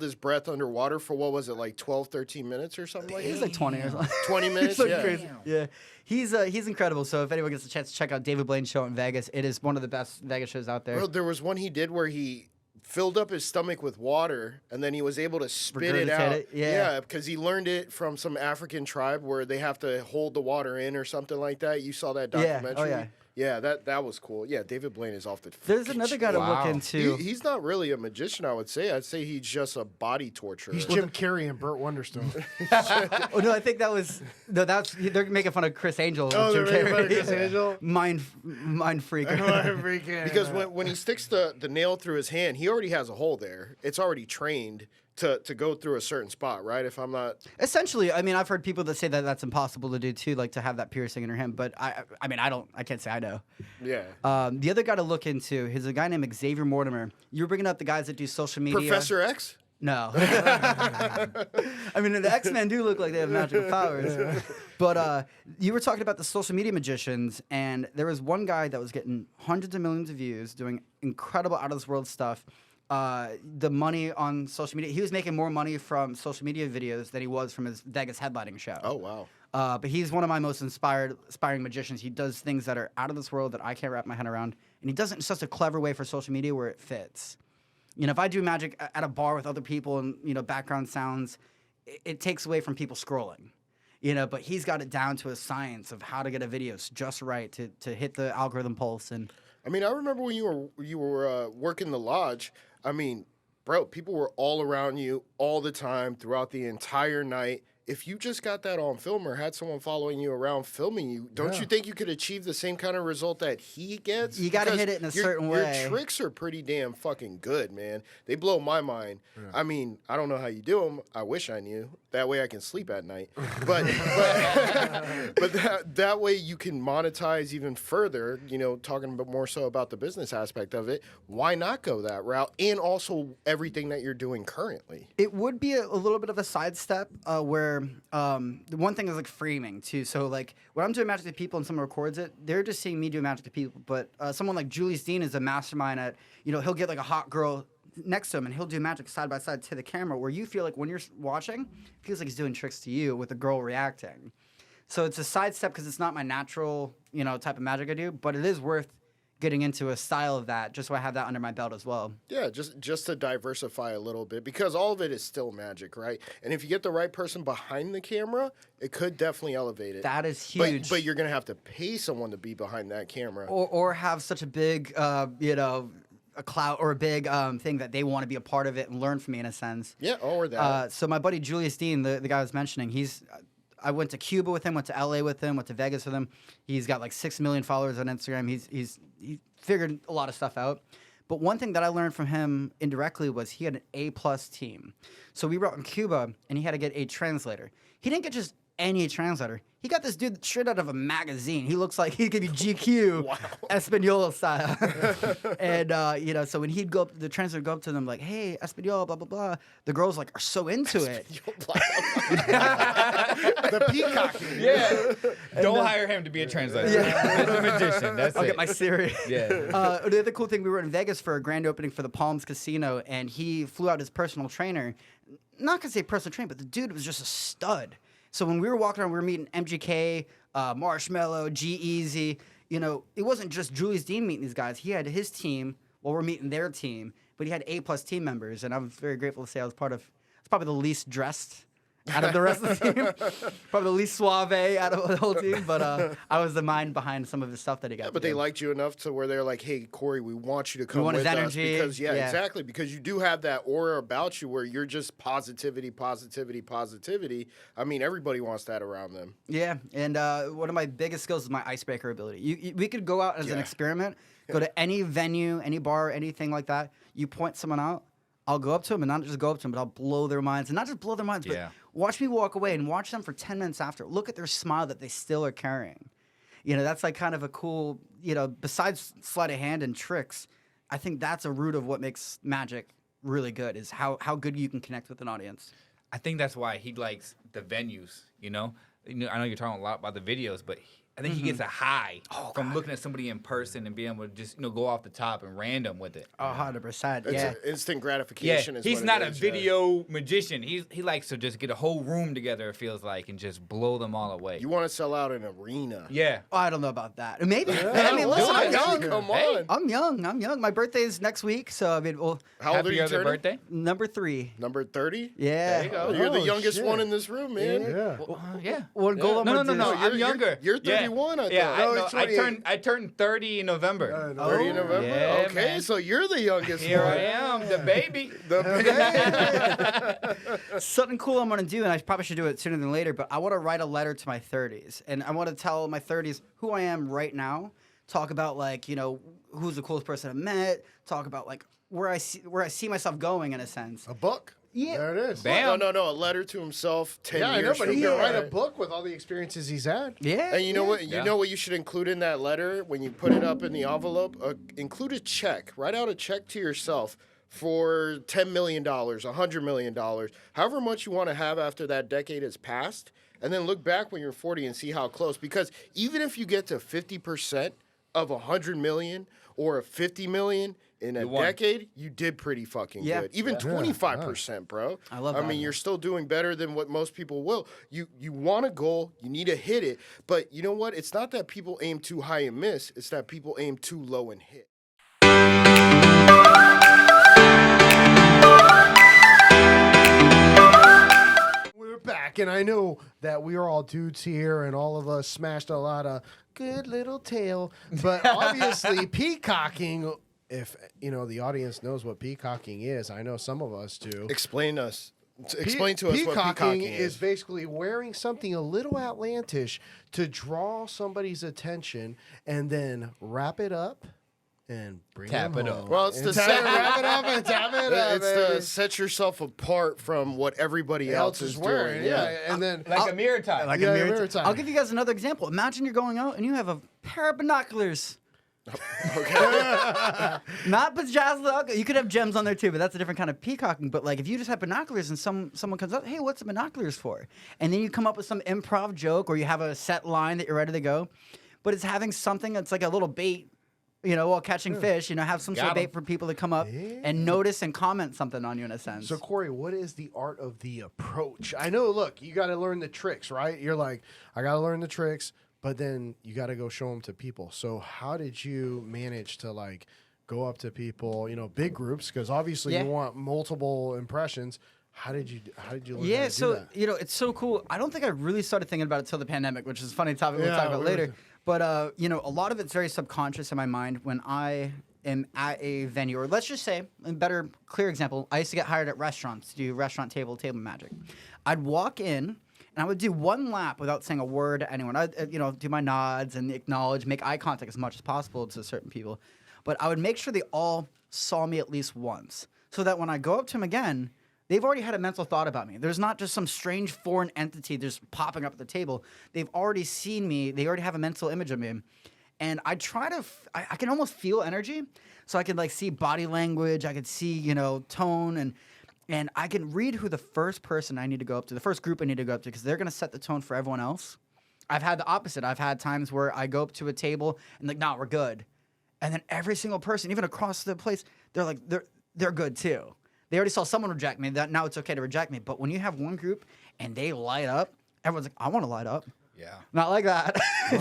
D: his breath underwater for what was it, like 12, 13 minutes or something like
B: He's
D: that?
B: like 20 or something.
D: 20 minutes,
B: He's like
D: yeah.
B: crazy. Yeah, he's incredible. So if anyone gets a chance to check out David Blaine's show in Vegas, it is one of the best Vegas shows out there.
D: Bro, there was one he did where he filled up his stomach with water and then he was able to spit it
B: Regurgitate
D: out.
B: it? Yeah.
D: because he learned it from some African tribe where they have to hold the water in or something like that. You saw that
B: Yeah.
D: documentary?
B: Oh, yeah.
D: Yeah, that was cool. Yeah, David Blaine is off the.
B: There's
D: fucking
B: another guy to
E: Wow.
B: look into.
D: He's not really a magician, I would say. I'd say he's just a body torturer.
A: He's Jim Carrey and Burt Wonderstone.
B: Oh no, I think that's they're making fun of Chris Angel.
A: Oh,
B: Jim
A: they're making fun of
B: Carrey.
A: Chris Angel?
B: Mind freak.
D: Because when he sticks the nail through his hand, he already has a hole there. It's already trained to go through a certain spot, right? If I'm not
B: Essentially, I mean, I've heard people that say that that's impossible to do too, like to have that piercing in her hand. But I mean, I can't say I know.
D: yeah.
B: The other guy to look into is a guy named Xavier Mortimer. You were bringing up the guys that do social media.
D: Professor X?
B: No. I mean, the X-Men do look like they have magical powers. But you were talking about the social media magicians, and there was one guy that was getting hundreds of millions of views, doing incredible out-of-this-world stuff. The money on social media, he was making more money from social media videos than he was from his Vegas headlining show.
D: Oh, wow.
B: But he's one of my most inspiring magicians. He does things that are out of this world that I can't wrap my head around. And he does it in such a clever way for social media where it fits. You know, if I do magic at a bar with other people and, you know, background sounds, it takes away from people scrolling. You know, but he's got it down to a science of how to get a video just right to hit the algorithm pulse. And
D: I mean, I remember when you were working the lodge. I mean, bro, people were all around you all the time throughout the entire night. If you just got that on film or had someone following you around filming you, don't you think you could achieve the same kind of result that he gets?
B: You got to hit it in a certain way.
D: Your tricks are pretty damn fucking good, man. They blow my mind. Yeah. I mean, I don't know how you do them. I wish I knew. That way I can sleep at night. But that way you can monetize even further, you know, talking about more so about the business aspect of it. Why not go that route? And also everything that you're doing currently.
B: It would be a little bit of a sidestep where the one thing is like framing too. So like when I'm doing magic to people and someone records it, they're just seeing me do magic to people. But someone like Julius Dean is a mastermind at, you know, he'll get like a hot girl next to him and he'll do magic side by side to the camera where you feel like when you're watching, it feels like he's doing tricks to you with a girl reacting. So it's a sidestep because it's not my natural, you know, type of magic I do, but it is worth getting into a style of that just so I have that under my belt as well.
D: Yeah, just to diversify a little bit because all of it is still magic, right? And if you get the right person behind the camera, it could definitely elevate it.
B: That is huge.
D: But you're going to have to pay someone to be behind that camera.
B: Or have such a big, you know, a clout or a big thing that they want to be a part of it and learn from me in a sense.
D: Yeah, or that.
B: So my buddy Julius Dean, the guy I was mentioning, I went to Cuba with him, went to LA with him, went to Vegas with him. He's got like 6 million followers on Instagram. He figured a lot of stuff out. But one thing that I learned from him indirectly was he had an A+ team. So we were out in Cuba and he had to get a translator. He didn't get just any translator. He got this dude straight out of a magazine. He looks like he could be GQ, wow. Espanol style. And, you know, so when he'd go up, the translator would go up to them like, hey, Espanol, blah, blah, blah. The girls, like, are so into it.
D: The peacocking.
E: Yeah. Don't hire him to be a translator. Yeah. He's a magician. That's
B: I'll
E: it.
B: get my Siri.
E: Yeah.
B: The other cool thing, we were in Vegas for a grand opening for the Palms Casino, and he flew out his personal trainer. Not going to say personal trainer, but the dude was just a stud. So when we were walking around, we were meeting MGK, Marshmello, G-Eazy. You know, it wasn't just Julius Dean meeting these guys. He had his team while we're meeting their team, but he had A+ team members, and I'm very grateful to say I was it's probably the least dressed out of the rest of the team. Probably the least suave out of the whole team, but I was the mind behind some of the stuff that he got.
D: Yeah, but they liked you enough to where they're like, hey, Corey, we want you to come with
B: his
D: us.
B: energy.
D: Because, exactly. Because you do have that aura about you where you're just positivity. I mean, everybody wants that around them.
B: Yeah, and one of my biggest skills is my icebreaker ability. We could go out as an experiment, go to any venue, any bar, anything like that. You point someone out, I'll go up to them, and not just go up to them, but I'll blow their minds. And not just blow their minds, but watch me walk away and watch them for 10 minutes after. Look at their smile that they still are carrying. You know, that's like kind of a cool, you know, besides sleight of hand and tricks, I think that's a root of what makes magic really good, is how good you can connect with an audience.
E: I think that's why he likes the venues, you know? I know you're talking a lot about the videos, but I think he gets a high from looking at somebody in person and being able to just, you know, go off the top and random with it.
B: 100%.
D: It's instant gratification.
E: Yeah,
D: is
E: he's
D: what
E: not
D: it
E: a
D: is,
E: video magician. He likes to just get a whole room together, it feels like, and just blow them all away.
D: You want to sell out an arena.
E: Yeah.
B: Oh, I don't know about that. Maybe.
D: Yeah,
B: I mean, listen, I'm young.
D: Come on.
B: I'm young. My birthday's next week, so I mean, well.
D: How old are you turning?
E: Birthday?
B: Number 3.
D: Number 30?
B: Yeah.
E: There you go.
D: You're the youngest one in this room, man.
A: Yeah.
E: Yeah.
B: No.
E: I'm younger.
D: You're 31, I
E: Yeah,
D: thought.
E: I turned 30 in November.
D: 30 in November?
E: Yeah,
D: okay,
E: man.
D: so you're the youngest
E: Here
D: one.
E: I am, the baby.
B: Something cool I'm going to do, and I probably should do it sooner than later, but I want to write a letter to my 30s. And I want to tell my 30s who I am right now. Talk about, like, you know, who's the coolest person I've met. Talk about, like, where I see myself going, in a sense.
A: A book?
B: Yeah.
A: There it is.
E: Bam.
D: No. A letter to himself 10
A: Yeah, I know,
D: years
A: but
D: from
A: he can
D: now.
A: write a book with all the experiences he's had.
B: Yeah.
D: And you know what?
E: Yeah.
D: You know what you should include in that letter when you put it up in the envelope? Include a check. Write out a check to yourself for $10 million, $100 million, however much you want to have after that decade has passed, and then look back when you're 40 and see how close. Because even if you get to 50% of $100 million or a $50 million in a
E: You won.
D: decade, you did pretty fucking
B: Yeah.
D: good. Even 25%, bro.
B: I love
D: I
B: that.
D: mean, you're still doing better than what most people will. You want a goal, you need to hit it, but you know what? It's not that people aim too high and miss. It's that people aim too low and hit.
A: We're back, and I know that we are all dudes here, and all of us smashed a lot of good little tail. But obviously, peacocking. If you know the audience knows what peacocking is, I know some of us do.
D: Explain to us what peacocking is.
A: Basically wearing something a little outlandish to draw somebody's attention, and then wrap it up and bring
E: Tap
A: them
E: it
A: home.
E: up.
D: Well, it's
A: And
D: the
A: wrap it up and tap it up.
D: It's to set yourself apart from what everybody else is
A: wearing.
D: doing.
A: Yeah, and then
E: Like a mirror time.
B: Like
A: Yeah,
B: a mirror
A: mirror
B: time.
A: time.
B: I'll give you guys another example. Imagine you're going out and you have a pair of binoculars. Not bedazzled. You could have gems on there too, but that's a different kind of peacocking. But like if you just have binoculars and someone comes up, hey, what's the binoculars for? And then you come up with some improv joke or you have a set line that you're ready to go. But it's having something that's like a little bait, while catching fish, have some sort of
E: Got 'em.
B: bait for people to come up and notice and comment something on you in a sense.
A: So, Corey, what is the art of the approach? I know, look, you got to learn the tricks, right? You're like, I got to learn the tricks, but then you got to go show them to people. So, how did you manage to, like, go up to people, big groups? Because obviously
B: Yeah.
A: you want multiple impressions. How did you learn how to do
B: So
A: that?
B: it's so cool. I don't think I really started thinking about it till the pandemic, which is a funny topic we'll
A: Yeah,
B: talk about
A: we
B: later.
A: were-
B: But a lot of it's very subconscious in my mind when I am at a venue, or let's just say a better, clear example. I used to get hired at restaurants to do restaurant table magic. I'd walk in and I would do one lap without saying a word to anyone. I'd do my nods and acknowledge, make eye contact as much as possible to certain people. But I would make sure they all saw me at least once, so that when I go up to them again, they've already had a mental thought about me. There's not just some strange foreign entity just popping up at the table. They've already seen me. They already have a mental image of me. And I try to, I can almost feel energy. So I can like see body language. I can see, tone. And I can read who the first person I need to go up to, the first group I need to go up to, because they're going to set the tone for everyone else. I've had the opposite. I've had times where I go up to a table and like, nah, we're good. And then every single person, even across the place, they're like, they're good too. They already saw someone reject me. That now it's okay to reject me. But when you have one group and they light up, everyone's like, I want to light up.
E: Yeah.
B: Not like that.
A: Wait,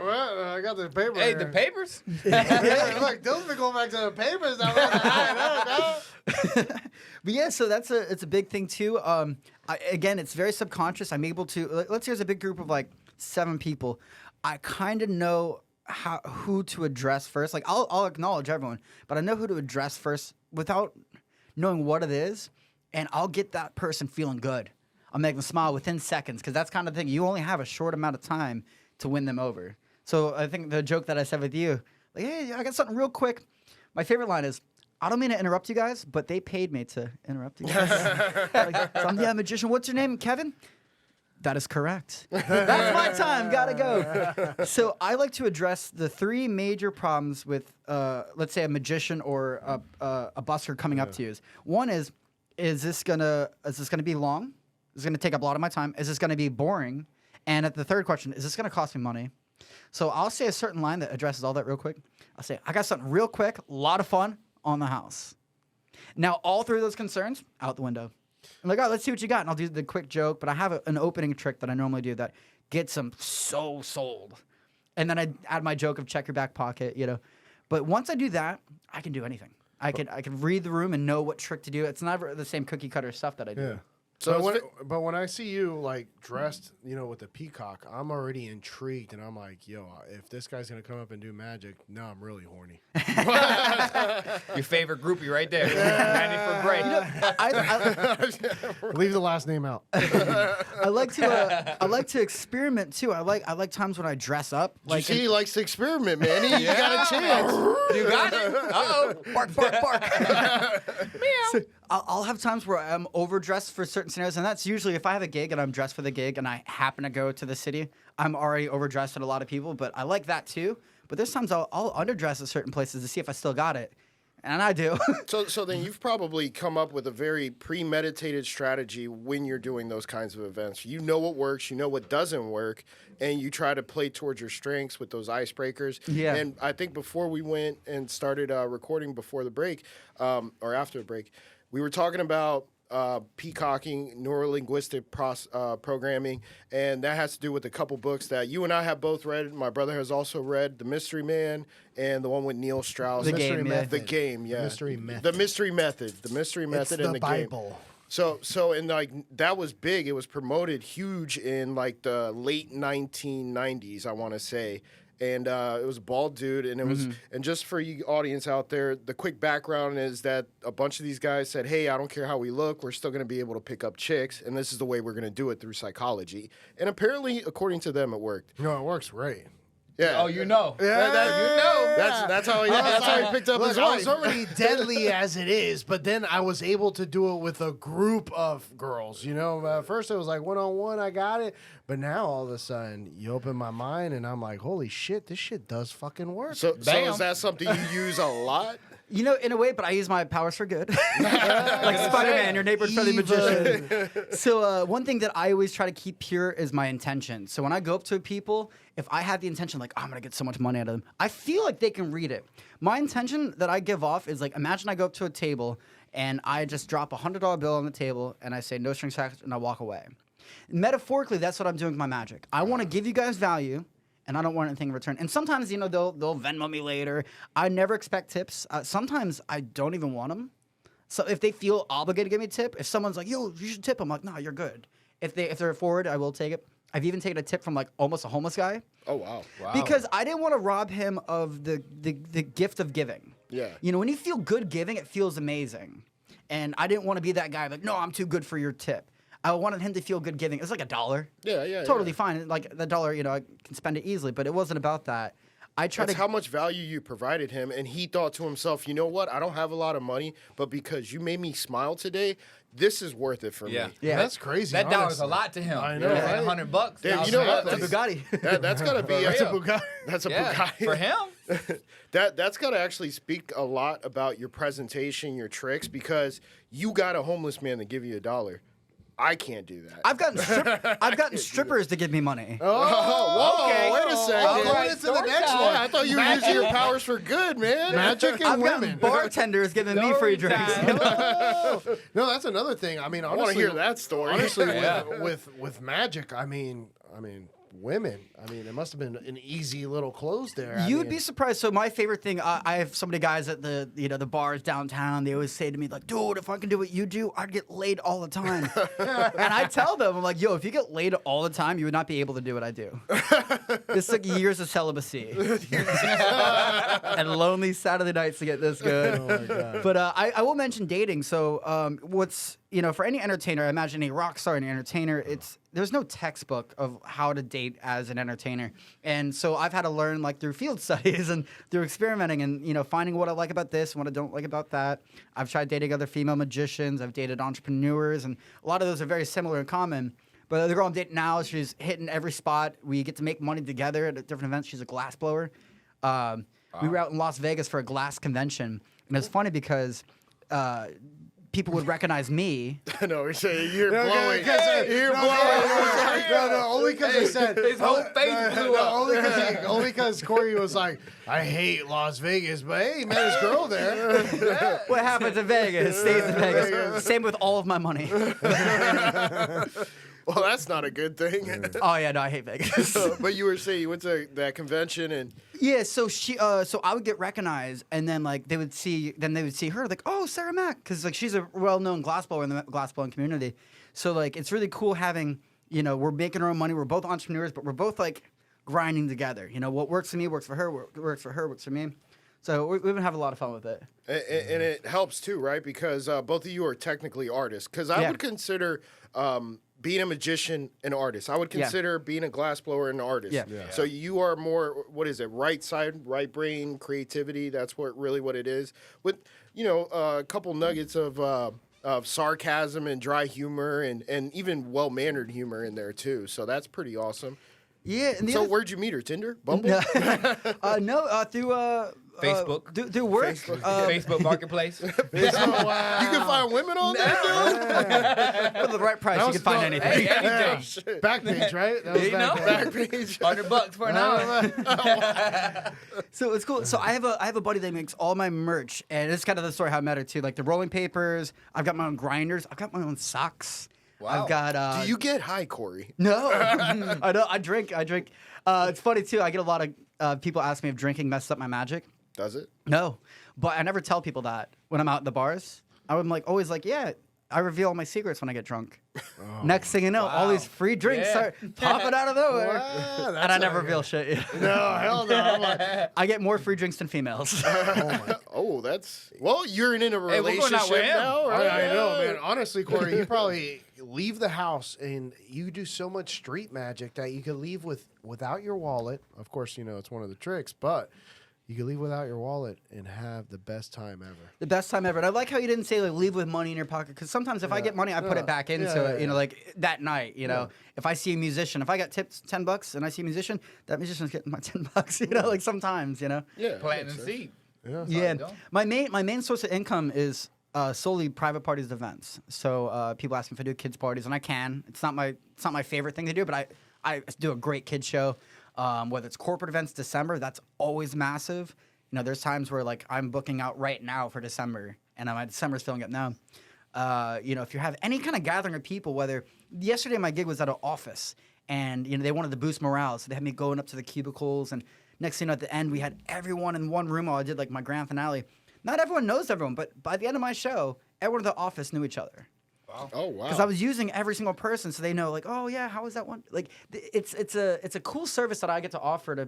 A: what? I got the paper.
E: Hey,
A: here.
E: the papers?
A: Yeah, look, those been going back to the papers.
B: But yeah, so it's a big thing too. Again, it's very subconscious. I'm able to, let's say there's a big group of like 7 people. I kind of know who to address first. Like I'll acknowledge everyone, but I know who to address first without knowing what it is, and I'll get that person feeling good. I'll make them smile within seconds, because that's kind of the thing. You only have a short amount of time to win them over. So I think the joke that I said with you, like, hey, I got something real quick. My favorite line is, I don't mean to interrupt you guys, but they paid me to interrupt you guys. So I'm the magician. What's your name, Kevin? That is correct. That's my time. Gotta go. So I like to address the 3 major problems with, let's say, a magician or a busker coming up to you. One is this gonna be long? Is this gonna take up a lot of my time? Is this gonna be boring? And at the third question, is this gonna cost me money? So I'll say a certain line that addresses all that real quick. I'll say, I got something real quick, a lot of fun on the house. Now, all 3 of those concerns, out the window. I'm like, all right, let's see what you got. And I'll do the quick joke, but I have an opening trick that I normally do that gets them so sold. And then I add my joke of check your back pocket, But once I do that, I can do anything. I can read the room and know what trick to do. It's never the same cookie cutter stuff that I do.
A: Yeah. So, but when I see you like dressed, with the peacock, I'm already intrigued, and I'm like, yo, if this guy's gonna come up and do magic, now I'm really horny.
E: Your favorite groupie right there. 90 for break.
A: Leave the last name out.
B: I like to experiment too. I like times when I dress up.
D: Like he likes to experiment, man. You got a chance.
E: You got it? Uh-oh.
B: bark, bark, bark.
E: Meow.
B: So I'll have times where I'm overdressed for certain scenarios, and that's usually if I have a gig and I'm dressed for the gig and I happen to go to the city, I'm already overdressed at a lot of people, but I like that too. But there's times I'll underdress at certain places to see if I still got it, and I do.
D: So then you've probably come up with a very premeditated strategy when you're doing those kinds of events. You know what works, you know what doesn't work, and you try to play towards your strengths with those icebreakers.
B: Yeah.
D: And I think before we went and started recording before the break, or after the break, we were talking about peacocking, neurolinguistic programming, and that has to do with a couple books that you and I have both read. My brother has also read The Mystery Man and the one with Neil Strauss.
B: The Game, yeah.
D: The Game, yeah.
A: Mystery Method.
D: The Mystery Method. The Mystery
A: It's
D: Method and
A: the
D: the Game.
A: Bible.
D: So and like that was big. It was promoted huge in like the late 1990s, I want to say. And it was a bald dude, and it was. And just for you audience out there, the quick background is that a bunch of these guys said, "Hey, I don't care how we look, we're still going to be able to pick up chicks, and this is the way we're going to do it through psychology." And apparently, according to them, it worked.
A: No, it works great.
D: Yeah.
E: Oh, you know.
A: Yeah.
D: That's how he picked up
A: Look,
D: his
A: I was
D: wife.
A: already deadly as it is, but then I was able to do it with a group of girls. You know, at first it was like one-on-one, I got it, but now all of a sudden you open my mind and I'm like, holy shit, this shit does fucking work.
D: So
E: Bam.
D: is that something you use a lot?
B: You know, in a way, but I use my powers for good. Like Spider-Man, your neighborhood-friendly magician. So one thing that I always try to keep pure is my intention. So when I go up to people, if I have the intention, like, oh, I'm going to get so much money out of them, I feel like they can read it. My intention that I give off is like, imagine I go up to a table and I just drop a $100 bill on the table and I say, no strings attached, and I walk away. Metaphorically, that's what I'm doing with my magic. I want to give you guys value, and I don't want anything in return. And sometimes, you know, they'll Venmo me later. I never expect tips. Sometimes I don't even want them. So if they feel obligated to give me a tip, if someone's like, yo, you should tip, I'm like, no, you're good. If they're forward, I will take it. I've even taken a tip from like almost a homeless guy.
D: Oh, wow.
B: Because I didn't want to rob him of the gift of giving.
D: Yeah.
B: You know, when you feel good giving, it feels amazing. And I didn't want to be that guy like, no, I'm too good for your tip. I wanted him to feel good giving. It's like $1.
D: Yeah.
B: Totally fine. Like the $1, you know, I can spend it easily, but it wasn't about that.
D: That's how much value you provided him, and he thought to himself, you know what? I don't have a lot of money, but because you made me smile today, this is worth it for me.
B: Yeah.
A: That's crazy.
E: That $1's
A: honestly.
E: a lot to him.
A: I know,
E: Yeah.
A: right?
E: $100.
D: Damn, you know what?
B: It's a Bugatti.
D: That's gotta be
A: That's a Bugatti.
D: That's a
E: Yeah,
D: Bugatti
E: for him.
D: That's gotta actually speak a lot about your presentation, your tricks, because you got a homeless man to give you $1. I can't do that.
B: I've gotten strippers to give me money.
D: Oh,
E: okay.
D: Wait a second.
A: I'm going into the next one.
D: I thought you were using your powers for good, man.
A: Magic and
B: I've gotten
A: women.
B: bartenders giving me free drinks.
E: time.
A: No, that's another thing. I mean,
D: I
A: honestly,
D: want to hear that story.
A: Honestly,
E: Yeah.
A: with magic, I mean, women. I mean, it must have been an easy little close there.
B: You'd be surprised. So my favorite thing, I have so many guys at the bars downtown. They always say to me like, "Dude, if I can do what you do, I'd get laid all the time." And I tell them, I'm like, "Yo, if you get laid all the time, you would not be able to do what I do." It's like years of celibacy and lonely Saturday nights to get this good.
A: Oh my God.
B: But I will mention dating. So what's for any entertainer, I imagine a rock star and an entertainer, there's no textbook of how to date as an entertainer. And so I've had to learn like through field studies and through experimenting and finding what I like about this and what I don't like about that. I've tried dating other female magicians. I've dated entrepreneurs, and a lot of those are very similar in common. But the girl I'm dating now, she's hitting every spot. We get to make money together at different events. She's a glass blower. We were out in Las Vegas for a glass convention, and it's funny because people would recognize me.
D: No, we're saying you're
A: No,
D: blowing. You're blowing.
A: No, only because I said
E: His whole face blew up.
A: only because Corey was like, I hate Las Vegas, but hey, met his girl there.
B: What happens in Vegas stays in Vegas. Same with all of my money.
D: Well, that's not a good thing.
B: Oh yeah, no, I hate Vegas.
D: But you were saying you went to that convention and
B: Yeah, so so I would get recognized, and then like they would see her like, oh, Sarah Mack, because like she's a well-known glassblower in the glassblowing community. So like it's really cool having we're making our own money. We're both entrepreneurs, but we're both like grinding together. What works for me works for her. What works for her works for me. So we've been having a lot of fun with it.
D: and it helps too, right? Because both of you are technically artists. Because I
B: Yeah.
D: would consider being a magician an artist. I would consider being a glassblower an artist.
B: Yeah.
A: Yeah.
D: So you are more, what is it, right side, right brain, creativity. That's what it is. With, a couple nuggets of of sarcasm and dry humor and even well-mannered humor in there too. So that's pretty awesome.
B: Yeah. And
D: So where'd you meet her? Tinder? Bumble?
B: no, through
E: Facebook.
B: through work.
E: Facebook Marketplace.
D: You can find women on there, dude?
B: For the right price, you can find anything.
E: Hey, anything.
A: Back page, right? That was
E: You know?
A: back page.
D: Back page.
E: $100 for an hour.
B: So it's cool. So I have a buddy that makes all my merch, and it's kind of the story how I met her too. Like the rolling papers. I've got my own grinders. I've got my own socks.
E: Wow.
B: I've got.
D: Do you get high, Corey?
B: No, I know. I drink. It's funny too. I get a lot of people ask me if drinking messed up my magic.
D: Does it?
B: No, but I never tell people that when I'm out in the bars. I'm like always like, yeah, I reveal all my secrets when I get drunk. Next thing you know, all these free drinks start popping out of nowhere,
A: Wow,
B: and I never reveal shit.
A: No, hell no. I'm like,
B: I get more free drinks than females.
D: Oh, that's... Well, you're in a
E: Hey, we're going
D: relationship
E: out with him.
D: now, right?
A: I know, man. Honestly, Corey, you probably leave the house and you do so much street magic that you could leave without your wallet. Of course, you know, it's one of the tricks, but you can leave without your wallet and have the best time ever.
B: The best time ever. And I like how you didn't say like leave with money in your pocket, because sometimes if I get money, I put it back into it. You know, like that night. You know, if I see a musician, if I got tipped $10 and I see a musician, that musician's getting my $10. You know, like sometimes. You know.
D: Yeah.
E: Planting the seed.
A: Yeah.
B: Yeah.
E: go.
B: My main source of income is solely private parties, events. So people ask me if I do kids parties, and I can. It's not my favorite thing to do, but I do a great kids show. Whether it's corporate events, December, that's always massive. You know, there's times where like I'm booking out right now for December, and my December's filling up now. You know, if you have any kind of gathering of people, whether yesterday my gig was at an office, and you know they wanted to boost morale, so they had me going up to the cubicles, and next thing you know, at the end we had everyone in one room while I did like my grand finale. Not everyone knows everyone, but by the end of my show, everyone in the office knew each other.
D: Oh, wow.
B: Because I was using every single person, so they know, like, oh yeah, how was that one? Like, it's a cool service that I get to offer to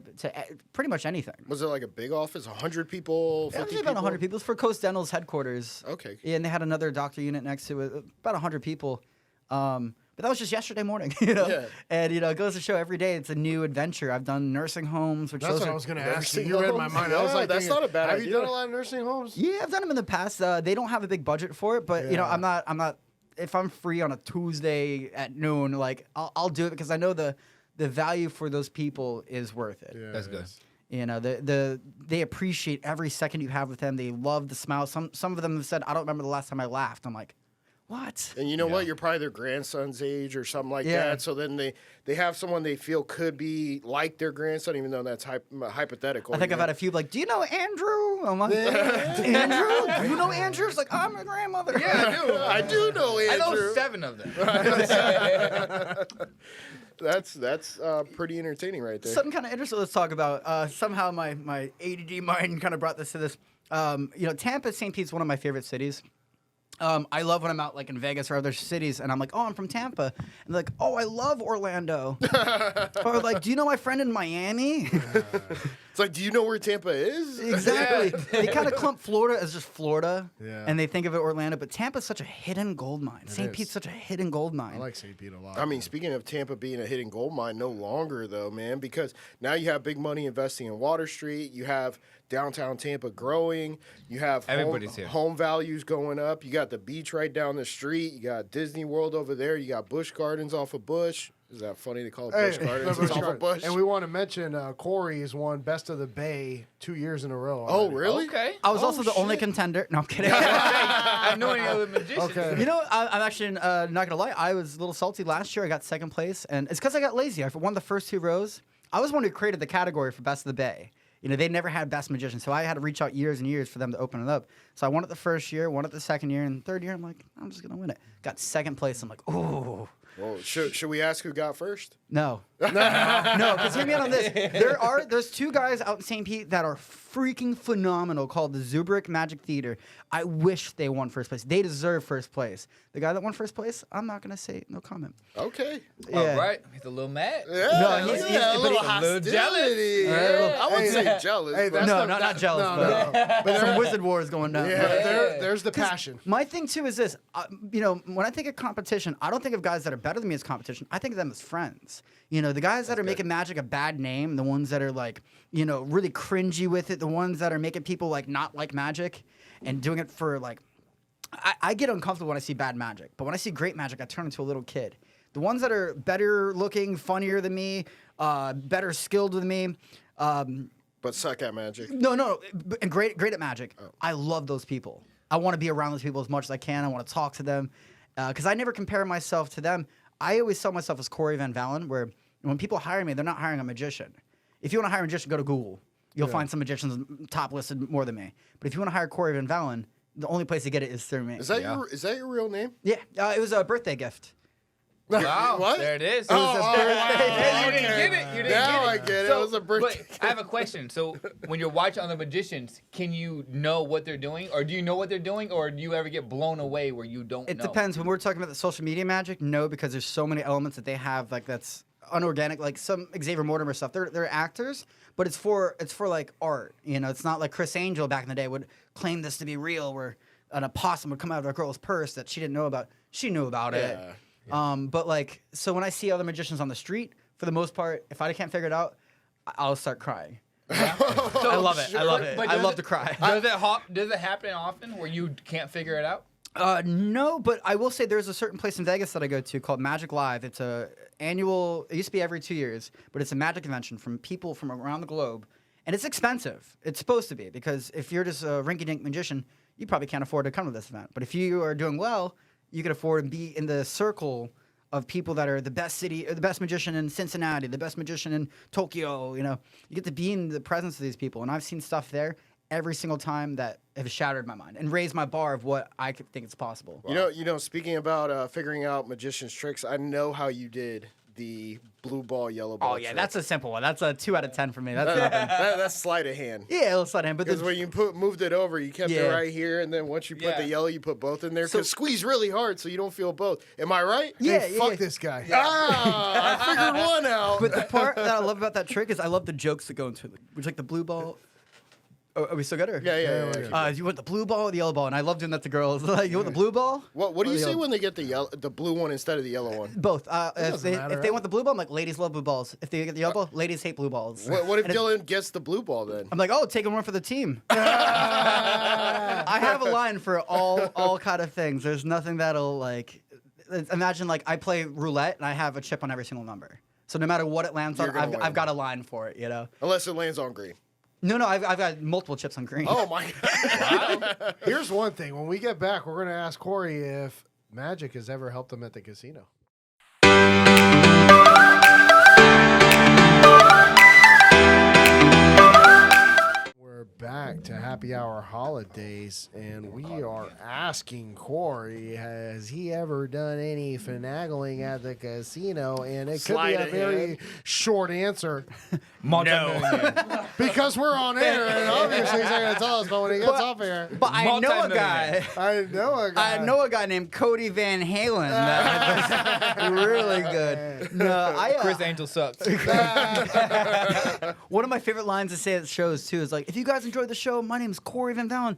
B: pretty much anything.
D: Was it like a big office? 100 people? 50
B: It was
D: people?
B: about 100 people. It's for Coast Dental's headquarters.
D: Okay.
B: Yeah, and they had another doctor unit next to it, about 100 people. But that was just yesterday morning, you know.
D: Yeah.
B: And you know, it goes to show every day it's a new adventure. I've done nursing homes, which
A: That's
B: those
A: what
B: are,
A: I was going to ask you.
D: Nursing
A: You read my
D: homes?
A: mind. I was
D: Yeah,
A: like,
D: that's
A: thinking,
D: not a bad
A: have you
D: idea.
A: done a lot of nursing homes?
B: Yeah, I've done them in the past. They don't have a big budget for it, but you know,
A: Yeah.
B: I'm not. If I'm free on a Tuesday at noon, like I'll do it because I know the value for those people is worth it.
A: Yeah,
E: That's
A: it
E: good.
A: is.
B: You know, they appreciate every second you have with them. They love the smile. Some of them have said, "I don't remember the last time I laughed." I'm like, what?
D: And you know what? You're probably their grandson's age or something like
B: Yeah.
D: that. So then they have someone they feel could be like their grandson, even though that's hypothetical.
B: I think
D: you
B: I've
D: know?
B: had a few like, do you know Andrew? I'm like, Andrew? Do you know Andrew? It's like, I'm a grandmother.
E: Yeah, I do.
D: I do know
E: I know
D: Andrew.
E: 7 of them.
D: That's pretty entertaining right there.
B: Something kind of interesting. Let's talk about. Somehow my ADD mind kind of brought this to this. You know, Tampa, St. Pete's one of my favorite cities. I love when I'm out like in Vegas or other cities, and I'm like, oh, I'm from Tampa, and they're like, oh, I love Orlando, or like, do you know my friend in Miami?
D: It's like, do you know where Tampa is?
B: Exactly. They kind of clump Florida as just Florida,
A: Yeah.
B: and they think of it Orlando, but Tampa's such a hidden gold mine. St.
A: is.
B: Pete's such a hidden gold mine.
A: I like St. Pete a lot.
D: I mean, speaking of Tampa being a hidden gold mine, no longer though, man, because now you have big money investing in Water Street. You have downtown Tampa growing. You have
E: Everybody's here.
D: home values going up. You got the beach right down the street. You got Disney World over there. You got Busch Gardens off of Busch. Is that funny to call it Busch Gardens?
A: Busch
D: It's off of
A: Gardens.
D: Busch.
A: And we want to mention Corey has won Best of the Bay 2 years in a row.
D: Oh,
A: already.
D: really?
E: Okay.
B: I was
D: Oh,
B: also the only
D: shit.
B: contender. No, I'm kidding.
E: I know any other magicians.
A: Okay.
B: You know, I'm actually not gonna lie. I was a little salty last year. I got second place, and it's because I got lazy. I won the first 2 rows. I was one who created the category for Best of the Bay. You know, they never had Best Magician, so I had to reach out years and years for them to open it up. So I won it the first year, won it the second year, and third year, I'm like, I'm just gonna win it. Got second place. I'm like, ooh.
D: Well, should we ask who got first?
B: No. No, because hear me out on this. There's 2 guys out in St. Pete that are freaking phenomenal called the Zubrick Magic Theater. I wish they won first place. They deserve first place. The guy that won first place, I'm not going to say no comment.
D: Okay.
B: Yeah.
E: All right. He's a little mad.
D: Yeah,
B: No, he's-
D: yeah, a
B: but
D: little
B: he's
E: a little
D: hostility.
E: jealous.
D: Yeah. I wouldn't
A: Hey,
D: say jealous.
A: hey,
D: but-
A: that's
B: No,
A: the-
B: not jealous,
A: no,
B: but
A: no.
B: some Wizard War is going down.
A: Yeah, there's the
B: 'Cause
A: passion.
B: My thing too is this. You know, when I think of competition, I don't think of guys that are better than me as competition. I think of them as friends. You know, the guys that are making magic a bad name, the ones that are like, you know, really cringy with it, the ones that are making people like not like magic and doing it for like I get uncomfortable when I see bad magic, but when I see great magic, I turn into a little kid. The ones that are better looking, funnier than me, better skilled than me.
D: But suck at magic.
B: No, and great at magic. Oh. I love those people. I want to be around those people as much as I can. I want to talk to them because I never compare myself to them. I always sell myself as Cory Van Valin, where when people hire me, they're not hiring a magician. If you want to hire a magician, go to Google. You'll find some magicians top listed more than me. But if you want to hire Cory Van Valin, the only place to get it is through me.
D: Is that your real name?
B: Yeah, it was a birthday gift.
E: Wow,
D: what?
E: there it is.
B: It was a birthday
E: Hey, you
B: gift.
E: didn't get it. You didn't
D: Now
E: get it.
D: I get it. It was a birthday.
E: But I have a question. So when you're watching other magicians, can you know what they're doing, or do you know what they're doing, or do you ever get blown away where you don't know?
B: It depends. When we're talking about the social media magic, no, because there's so many elements that they have like that's unorganic. Like some Xavier Mortimer stuff, they're actors, but it's for like art. You know, it's not like Chris Angel back in the day would claim this to be real, where an opossum would come out of a girl's purse that she didn't know about. She knew about it. But like, so when I see other magicians on the street, for the most part, if I can't figure it out, I'll start crying. I love it. I love it.
E: But
B: I love to cry.
E: Does it happen often where you can't figure it out?
B: No, but I will say there's a certain place in Vegas that I go to called Magic Live. It's a annual. It used to be every 2 years, but it's a magic convention from people from around the globe, and it's expensive. It's supposed to be because if you're just a rinky-dink magician, you probably can't afford to come to this event. But if you are doing well, you can afford to be in the circle of people that are the best city, or the best magician in Cincinnati, the best magician in Tokyo. You know, you get to be in the presence of these people, and I've seen stuff there every single time that have shattered my mind and raised my bar of what I could think is possible.
D: Wow. You know. Speaking about figuring out magicians' tricks, I know how you did the blue ball, yellow ball.
B: Oh yeah,
D: trick.
B: that's a simple one. That's a 2 out of 10 for me. That's nothing.
D: That's sleight of hand.
B: Yeah, it'll sleight of hand. But
D: Because when you moved it over, you kept it right here, and then once you put the yellow, you put both in there. Because squeeze really hard so you don't feel both. Am I right?
A: Hey, fuck this guy.
D: Ah, I figured one out.
B: But the part that I love about that trick is I love the jokes that go into it, which like the blue ball. Oh, are we still good? Or?
D: Yeah.
B: You want the blue ball or the yellow ball? And I love doing that to girls. Like, you want the blue ball?
D: What do you say when they get the blue one instead of the yellow one?
B: Both. If they
A: matter,
B: want the blue ball, I'm like, ladies love blue balls. If they get the yellow ball, ladies hate blue balls.
D: What if Dylan gets the blue ball then?
B: I'm like, oh, take one for the team. I have a line for all kind of things. There's nothing that'll like. Imagine like I play roulette and I have a chip on every single number. So no matter what it lands on, I've got a line for it. You know.
D: Unless it lands on green.
B: No, I've got multiple chips on green.
D: Oh my god!
A: Here's one thing: when we get back, we're gonna ask Cory if magic has ever helped him at the casino. We're back to Happy Hour Holidays, and we are asking Cory, has he ever done any finagling at the casino? And it could be a very short answer.
E: No.
A: Because we're on air, and obviously he's not going to tell us, but when he gets off air.
B: But I know a guy.
A: I know a guy.
B: Named Cory Van Valin. That's really good. No,
E: Chris Angel sucks.
B: One of my favorite lines to say at shows too is like, if you guys enjoyed the show, my name's Cory Van Valin.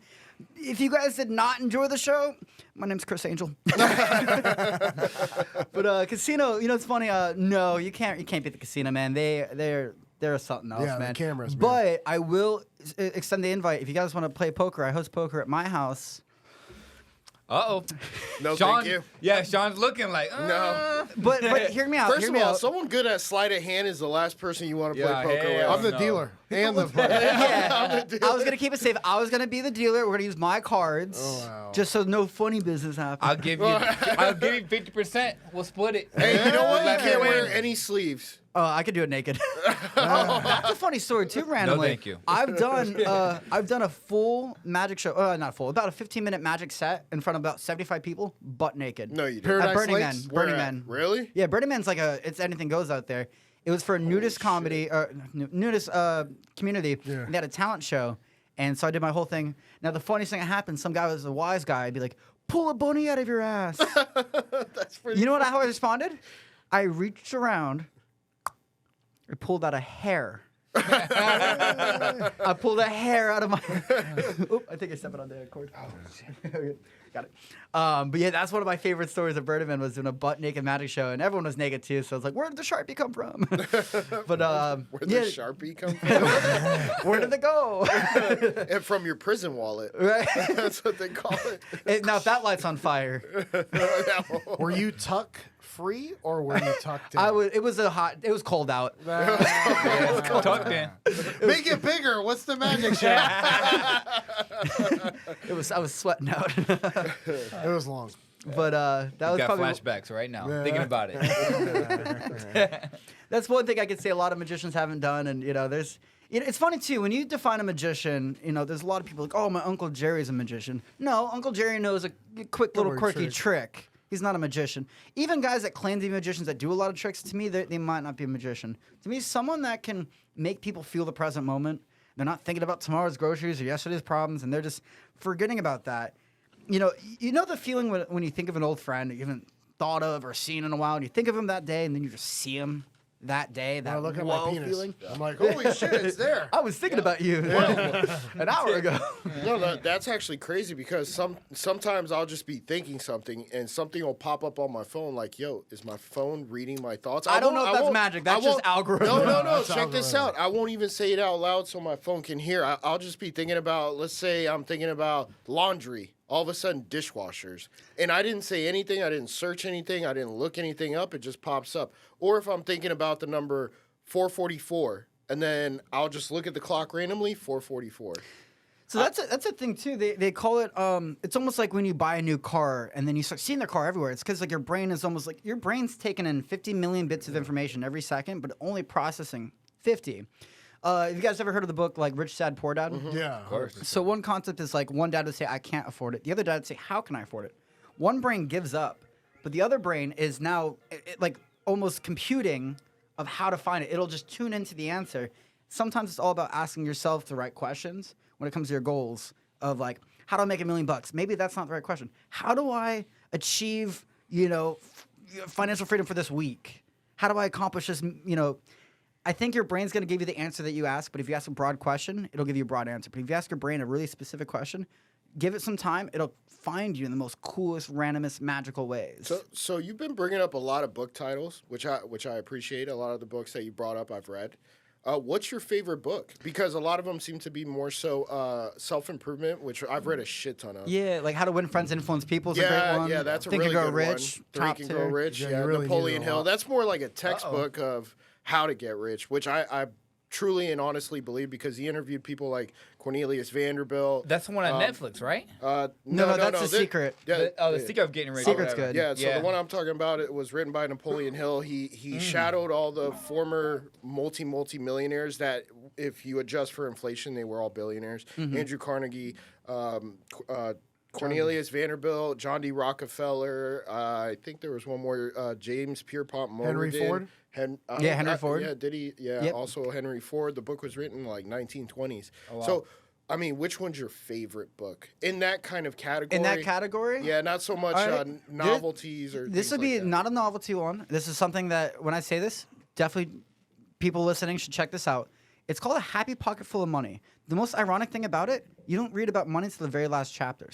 B: If you guys did not enjoy the show, my name's Chris Angel. But casino, you know, it's funny. No, you can't beat the casino, man. They're something else, man.
A: The cameras, man.
B: But I will extend the invite. If you guys want to play poker, I host poker at my house.
E: Uh-oh.
D: No,
E: Sean,
D: thank you.
E: Yeah, Sean's looking like,
D: No.
B: But hear me out.
D: First
B: hear
D: of
B: me
D: all,
B: out.
D: someone good at sleight of hand is the last person you want to play poker with.
A: I'm the dealer and the player.
B: Yeah, I was gonna keep it safe. I was gonna be the dealer. We're gonna use my cards, just so no funny business happens.
E: I'll give you 50%. We'll split it.
D: Hey, you know what? You
E: Let me
D: can't wear
E: win.
D: any sleeves.
B: I could do it naked. That's a funny story too. Randomly,
E: thank you.
B: I've done a full magic show. Not full, about a 15-minute magic set in front of about 75 people, butt naked.
D: No, you didn't.
A: Paradise
B: At Burning
A: Lakes?
B: Man. Burning
D: Where at?
B: Man.
D: Really?
B: Yeah, Burning Man's like it's anything goes out there. It was for a nudist comedy, nudist community.
A: Yeah.
B: And they had a talent show, and so I did my whole thing. Now the funniest thing that happened, some guy was a wise guy. I'd be like, "Pull a bunny out of your ass."
D: That's pretty.
B: You know how I responded? I reached around. I pulled out a hair I pulled a hair out of my. Oop, I think I stepped it on the cord. Okay, got it. But yeah, that's one of my favorite stories of Burning Man was doing a butt naked magic show, and everyone was naked too. So I was like, "Where did the Sharpie come from?" But
D: Where did the Sharpie come from?
B: Where did it go?
D: And from your prison wallet.
B: Right.
D: That's what they call it.
B: Now if that light's on fire,
A: Were you tuck free or were you tucked in?
B: It was cold out.
E: Tucked in.
A: Make it bigger. What's the magic shot?
B: I was sweating out.
A: It was long.
B: But that was
E: Got
B: probably
E: flashbacks right now. Thinking about it.
B: that's one thing I could say a lot of magicians haven't done, and there's. It's funny too when you define a magician. There's a lot of people like, "Oh, my Uncle Jerry's a magician." No, Uncle Jerry knows a quick little quirky trick. He's not a magician. Even guys that claim to be magicians that do a lot of tricks, to me, they might not be a magician. To me, someone that can make people feel the present moment. They're not thinking about tomorrow's groceries or yesterday's problems, and they're just forgetting about that. You know the feeling when you think of an old friend that you haven't thought of or seen in a while, and you think of him that day, and then you just see him that day. That
A: I look at
B: whoa
A: my penis.
B: feeling.
A: I'm like, holy shit, it's there.
B: I was thinking about you an hour ago.
D: No, that's actually crazy because sometimes I'll just be thinking something and something will pop up on my phone like, yo, is my phone reading my thoughts?
B: I don't know if that's magic. That's just algorithm.
D: No.
A: That's
D: Check this
A: algorithm.
D: out. I won't even say it out loud so my phone can hear. I'll just be thinking about, let's say I'm thinking about laundry. All of a sudden, dishwashers. And I didn't say anything. I didn't search anything. I didn't look anything up. It just pops up. Or if I'm thinking about the number 444, and then I'll just look at the clock randomly, 444.
B: So that's a thing too. They call it. It's almost like when you buy a new car and then you start seeing their car everywhere. It's because like your brain is almost like your brain's taking in 50 million bits of information every second, but only processing 50. Have you guys ever heard of the book like Rich Dad Poor Dad?
A: Mm-hmm. Yeah, of
E: course.
B: So one concept is like one dad would say, I can't afford it. The other dad would say, how can I afford it? One brain gives up, but the other brain is now like almost computing of how to find it. It'll just tune into the answer. Sometimes it's all about asking yourself the right questions when it comes to your goals of like, how do I make $1 million? Maybe that's not the right question. How do I achieve, financial freedom for this week? How do I accomplish this, I think your brain's going to give you the answer that you ask, but if you ask a broad question, it'll give you a broad answer. But if you ask your brain a really specific question, give it some time, it'll find you in the most coolest, randomest, magical ways.
D: So you've been bringing up a lot of book titles, which I appreciate. A lot of the books that you brought up, I've read. What's your favorite book? Because a lot of them seem to be more so self-improvement, which I've read a shit ton of.
B: Yeah, like How to Win Friends and Influence People is a great one.
D: Yeah, that's a
B: Think
D: really
B: and Grow
D: good
B: Rich,
D: one.
B: top
D: Think and Grow
B: tier.
D: Rich,
A: Yeah, you really
D: Napoleon
A: need it a
D: Hill.
A: lot.
D: That's more like a textbook of how to get rich, which I truly and honestly believe because he interviewed people like Cornelius Vanderbilt.
E: That's the one on Netflix, right?
B: No, that's The Secret.
D: Yeah,
E: The Secret of Getting Rich.
B: Secret's
E: whatever.
B: good.
D: Yeah, so the one I'm talking about, it was written by Napoleon Hill. He shadowed all the former multi-millionaires that, if you adjust for inflation, they were all billionaires. Andrew Carnegie, Cornelius Vanderbilt, John D. Rockefeller. I think there was one more, James Pierpont Morgan.
A: Henry Ford?
B: Henry Ford.
D: Yeah, did he? Yeah,
B: Yep.
D: also Henry Ford. The book was written in like 1920s.
E: Oh, wow.
D: So, I mean, which one's your favorite book in that kind of category?
B: In that category?
D: Yeah, not so much
B: All right.
D: novelties or.
B: This
D: things
B: would
D: like
B: be
D: that.
B: not a novelty one. This is something that, when I say this, definitely people listening should check this out. It's called A Happy Pocket Full of Money. The most ironic thing about it, you don't read about money until the very last chapter.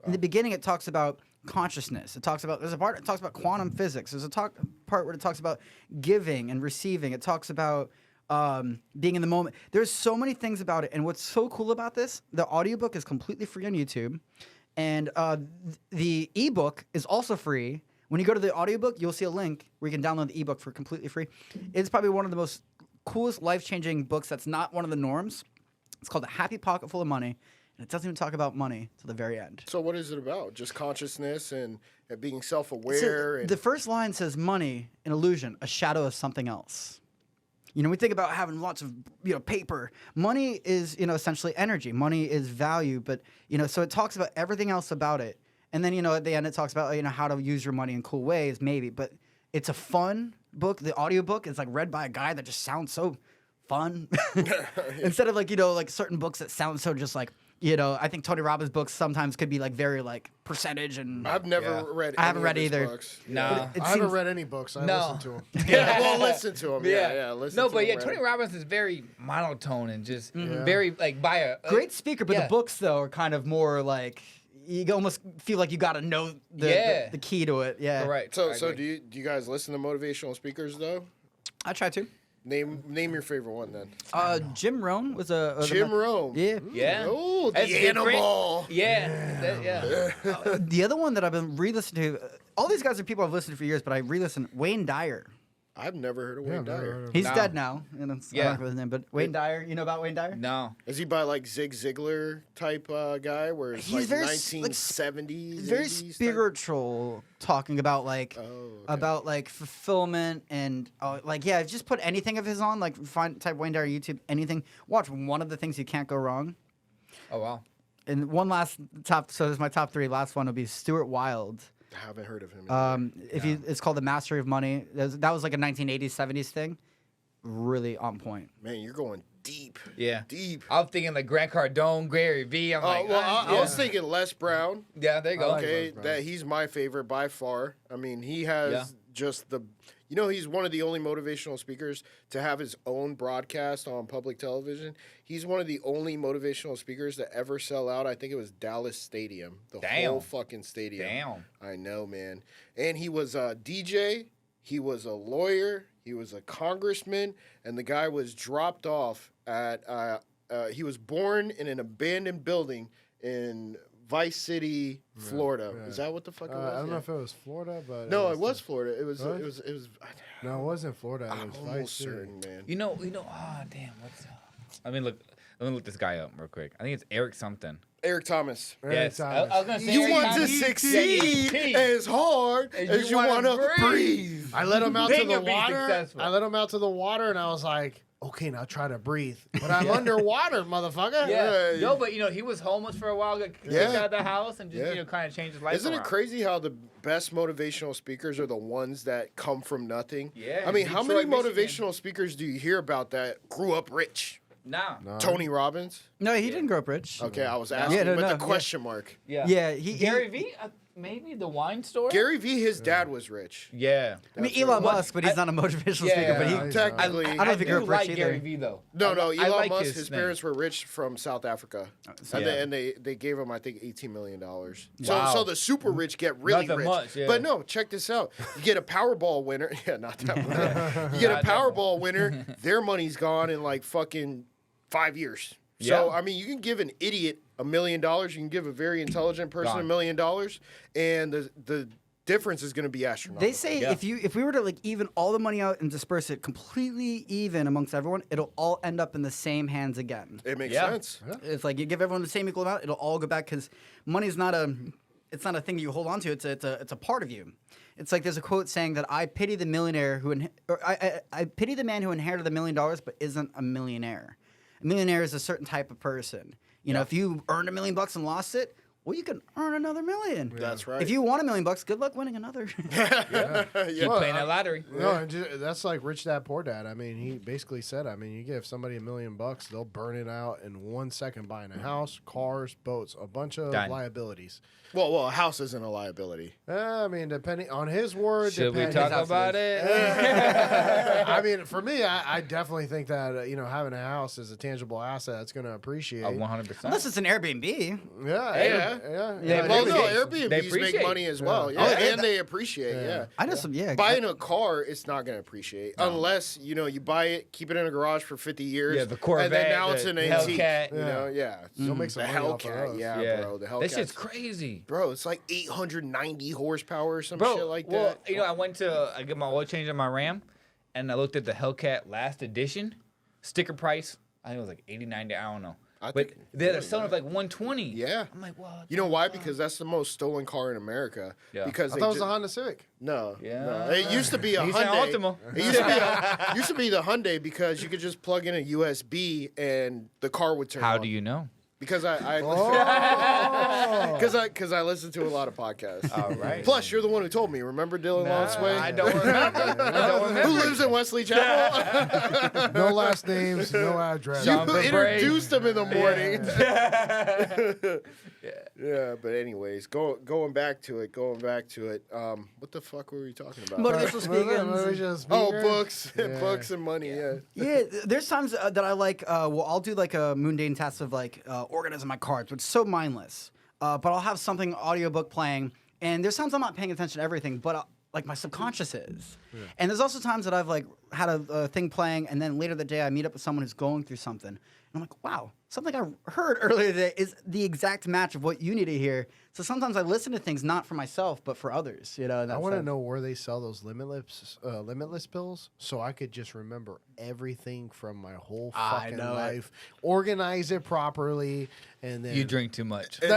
B: In the beginning, it talks about consciousness. There's a part that talks about quantum physics. There's a part where it talks about giving and receiving. It talks about being in the moment. There's so many things about it. And what's so cool about this, the audiobook is completely free on YouTube. And the ebook is also free. When you go to the audiobook, you'll see a link where you can download the ebook for completely free. It's probably one of the most coolest, life-changing books that's not one of the norms. It's called A Happy Pocket Full of Money. And it doesn't even talk about money till the very end.
D: So what is it about? Just consciousness and being self-aware?
B: The first line says, money, an illusion, a shadow of something else. We think about having lots of, paper. Money is, essentially energy. Money is value. But, so it talks about everything else about it. And then, at the end, it talks about, how to use your money in cool ways, maybe. But it's a fun book. The audiobook is, read by a guy that just sounds so fun. Instead of, like certain books that sound so just, You know, I think Tony Robbins' books sometimes could be like very like percentage and.
D: I've never read.
B: I haven't
D: any
B: read
D: of his
B: either.
D: Books.
E: Nah.
B: It
A: I haven't
B: seems-
A: read any books. I
E: No.
A: listen to them.
D: Yeah, well, listen to him. Yeah, listen.
E: No,
D: to
E: but
D: him,
E: yeah,
D: read
E: Tony
D: him.
E: Robbins is very monotone and just
A: Yeah.
E: very like by a
B: Great speaker, but
E: yeah.
B: the books though are kind of more like you almost feel like you got to know the key to it. Yeah,
E: Correct.
D: So,
E: I
D: so
E: agree.
D: do you guys listen to motivational speakers though?
B: I try to.
D: Name your favorite one then.
B: Jim Rohn was a
D: Jim Rohn.
B: Yeah.
E: Yeah.
D: Oh,
E: That's
D: the
E: different.
D: animal.
E: Yeah.
B: The other one that I've been re-listening to. All these guys are people I've listened to for years, but I re-listen. Wayne Dyer.
D: I've never heard of
A: Yeah,
D: Wayne
A: I've never
D: Dyer.
A: heard of
B: He's
E: No.
B: dead now. And I don't
E: Yeah.
B: remember his name, but Wayne Dyer. You know about Wayne Dyer?
E: No.
D: Is he by like Zig Ziglar type guy, where it's
B: He's
D: like
B: very
D: 1970s?
B: Very
D: 80s type?
B: spiritual, talking about like
D: okay.
B: about like fulfillment and like yeah, just put anything of his on. Like type Wayne Dyer YouTube, anything. Watch one of the things you can't go wrong.
E: Oh wow.
B: And one last top. So there's my top three. Last one will be Stuart Wilde.
D: I haven't heard of him.
B: It's called The Mastery of Money. That was like a 1980s, 70s thing. Really on point.
D: Man, you're going deep.
E: Yeah.
D: Deep.
E: I was thinking like Grant Cardone, Gary V. I'm
D: Oh,
E: like,
D: well, I
E: yeah.
D: was thinking Les Brown.
E: Yeah, there you go.
A: like
D: Okay,
A: Les Brown.
D: that he's my favorite by far. I mean, he has
E: Yeah.
D: just the. You know, he's one of the only motivational speakers to have his own broadcast on public television. He's one of the only motivational speakers to ever sell out. I think it was Dallas Stadium, the
E: Damn.
D: whole fucking stadium.
E: Damn.
D: I know, man. And he was a DJ. He was a lawyer. He was a congressman, and the guy was dropped off at. He was born in an abandoned building in Vice City, Florida.
A: yeah.
D: Is that what the fuck it was?
A: I don't know
D: Yeah.
A: if it was Florida, but
D: No, it was Florida. It was.
A: Really?
D: It was.
A: No, it wasn't Florida. It
D: I'm
A: was Vice
D: almost
A: City.
D: certain, man.
E: You know. Oh damn. What's? Let me look this guy up real quick. I think it's Eric something.
D: Eric Thomas.
A: Eric
E: Yes.
A: Thomas.
E: I was gonna say
D: You
E: Eric
D: want to
E: Thomas.
D: succeed
E: Yeah,
D: as hard
E: As
D: as
E: you
D: you
E: wanna
D: want to breathe.
A: I let him out to
E: Think
A: the
E: you'll be
A: water.
E: successful.
A: I let him out to the water, and I was like, "Okay, now try to breathe." But I'm underwater, motherfucker.
E: Yeah.
D: Yeah.
E: Yo, but you know he was homeless for a while. Got kicked
D: Yeah.
E: out of the house and just
D: Yeah.
E: kind of changed his life.
D: Isn't it
E: around.
D: crazy how the best motivational speakers are the ones that come from nothing?
E: Yeah,
D: I mean, how many
E: Detroit, Michigan.
D: motivational speakers do you hear about that grew up rich?
E: Nah.
A: No.
D: Tony Robbins?
B: No, he didn't grow up rich.
D: Okay, I was asking,
B: Yeah, no,
D: but
B: no,
D: the
B: yeah.
D: question mark.
E: Yeah.
B: Yeah,
E: Gary V. Maybe the wine store.
D: Gary Vee, his dad was rich.
E: Yeah.
B: I mean
D: That's
B: Elon
D: right.
B: Musk, but he's not a motivational
E: Yeah,
B: speaker. But
A: yeah.
B: he,
D: Technically,
B: I don't know if he grew
E: do
B: up rich
E: like
B: either.
E: Gary V though.
D: no,
E: I
D: Elon
E: like
D: Musk, his
E: thing.
D: parents were rich from South Africa.
E: Yeah.
D: And they gave him, I think, $18 million.
E: Wow.
D: So the super rich get really
E: Not that
D: rich.
E: much, yeah.
D: But no, check this out. You get a Powerball winner. Yeah, not that much. You get a
E: Not that
D: Powerball winner, their money's gone in like fucking 5 years. So,
E: Yeah.
D: I mean, you can give an idiot $1 million. You can give a very intelligent person
E: Gone.
D: $1 million. And the difference is going to be astronomical.
B: They say
E: Yeah.
B: if we were to like even all the money out and disperse it completely even amongst everyone, it'll all end up in the same hands again.
D: It makes
E: Yeah.
D: sense.
B: It's like you give everyone the same equal amount, it'll all go back because money's not a thing you hold on to. It's a part of you. It's like there's a quote saying that I pity the millionaire I pity the man who inherited $1 million but isn't a millionaire. A millionaire is a certain type of person. You know, if you earned $1 million and lost it, well, you can earn another $1 million.
D: That's right.
B: If you won $1 million, good luck winning another.
E: Keep
A: Well,
E: playing that lottery.
A: No, and that's like Rich Dad Poor Dad. I mean, he basically said, I mean, you give somebody $1 million, they'll burn it out in 1 second buying a house, cars, boats, a bunch of
E: Done.
A: liabilities.
D: Well, a house isn't a liability.
A: I mean, depending on his word.
E: Should we
A: depending-
E: talk about it?
A: I mean, for me, I definitely think that having a house is a tangible asset that's going to appreciate.
E: 100%.
B: Unless it's an Airbnb.
A: Yeah,
D: Yeah.
A: yeah.
E: Yeah,
D: Well,
E: they
D: no,
E: appreciate- they
D: Airbnbs make
E: appreciate.
D: money as well. Yeah,
B: Oh, yeah,
D: and they appreciate. Yeah.
B: I just
D: Buying a car, it's not going to appreciate unless you buy it, keep it in a garage for 50 years.
E: Yeah, the Corvette,
D: and then now it's
E: the
D: an antique.
E: Hellcat.
D: You know, yeah.
A: You'll make some
D: The
A: money off of
D: Hellcat,
A: those.
D: yeah, bro. The Hellcat.
E: That shit's crazy.
D: Bro, it's like 890 horsepower or some
E: Bro,
D: shit like
E: well,
D: that.
E: I get my oil change on my Ram, and I looked at the Hellcat last edition sticker price. I think it was like $89. I don't know.
D: I
E: But
D: think
E: they're selling for like $120.
D: Yeah.
E: I'm like, what?
D: You know why? Because that's the most stolen car in America.
E: Yeah.
D: Because
A: I
D: they
A: thought it was
D: ju-
A: a Honda Civic.
D: No,
E: Yeah.
D: no. It used to be a
E: He's an
D: Hyundai.
E: Altima.
D: It used to be the Hyundai because you could just plug in a USB and the car would turn on.
E: How do you know?
D: Because I
A: Oh,
D: Because I listen to a lot of podcasts.
E: All right.
D: Plus, you're the one who told me. Remember Dylan Longsway?
E: I don't remember.
D: Who lives in Wesley Chapel?
A: No last names, no address.
D: You
E: Sean Bray.
D: introduced him in the morning. Yeah, but anyways, going back to it. What the fuck were we talking about?
B: Motivational speakers.
D: Oh, books, books and money. Yeah.
B: Yeah, there's times that I like. I'll do like a mundane task of like organizing my cards, which is so mindless. But I'll have something audiobook playing, and there's times I'm not paying attention to everything, but like my subconscious is. Yeah. And there's also times that I've like had a thing playing, and then later the day I meet up with someone who's going through something, and I'm like, wow, something I heard earlier today is the exact match of what you need to hear. So sometimes I listen to things not for myself, but for others. You know.
A: I want to know where they sell those limitless pills, so I could just remember everything from my whole fucking life, organize it properly, and then
E: You drink too much.
A: those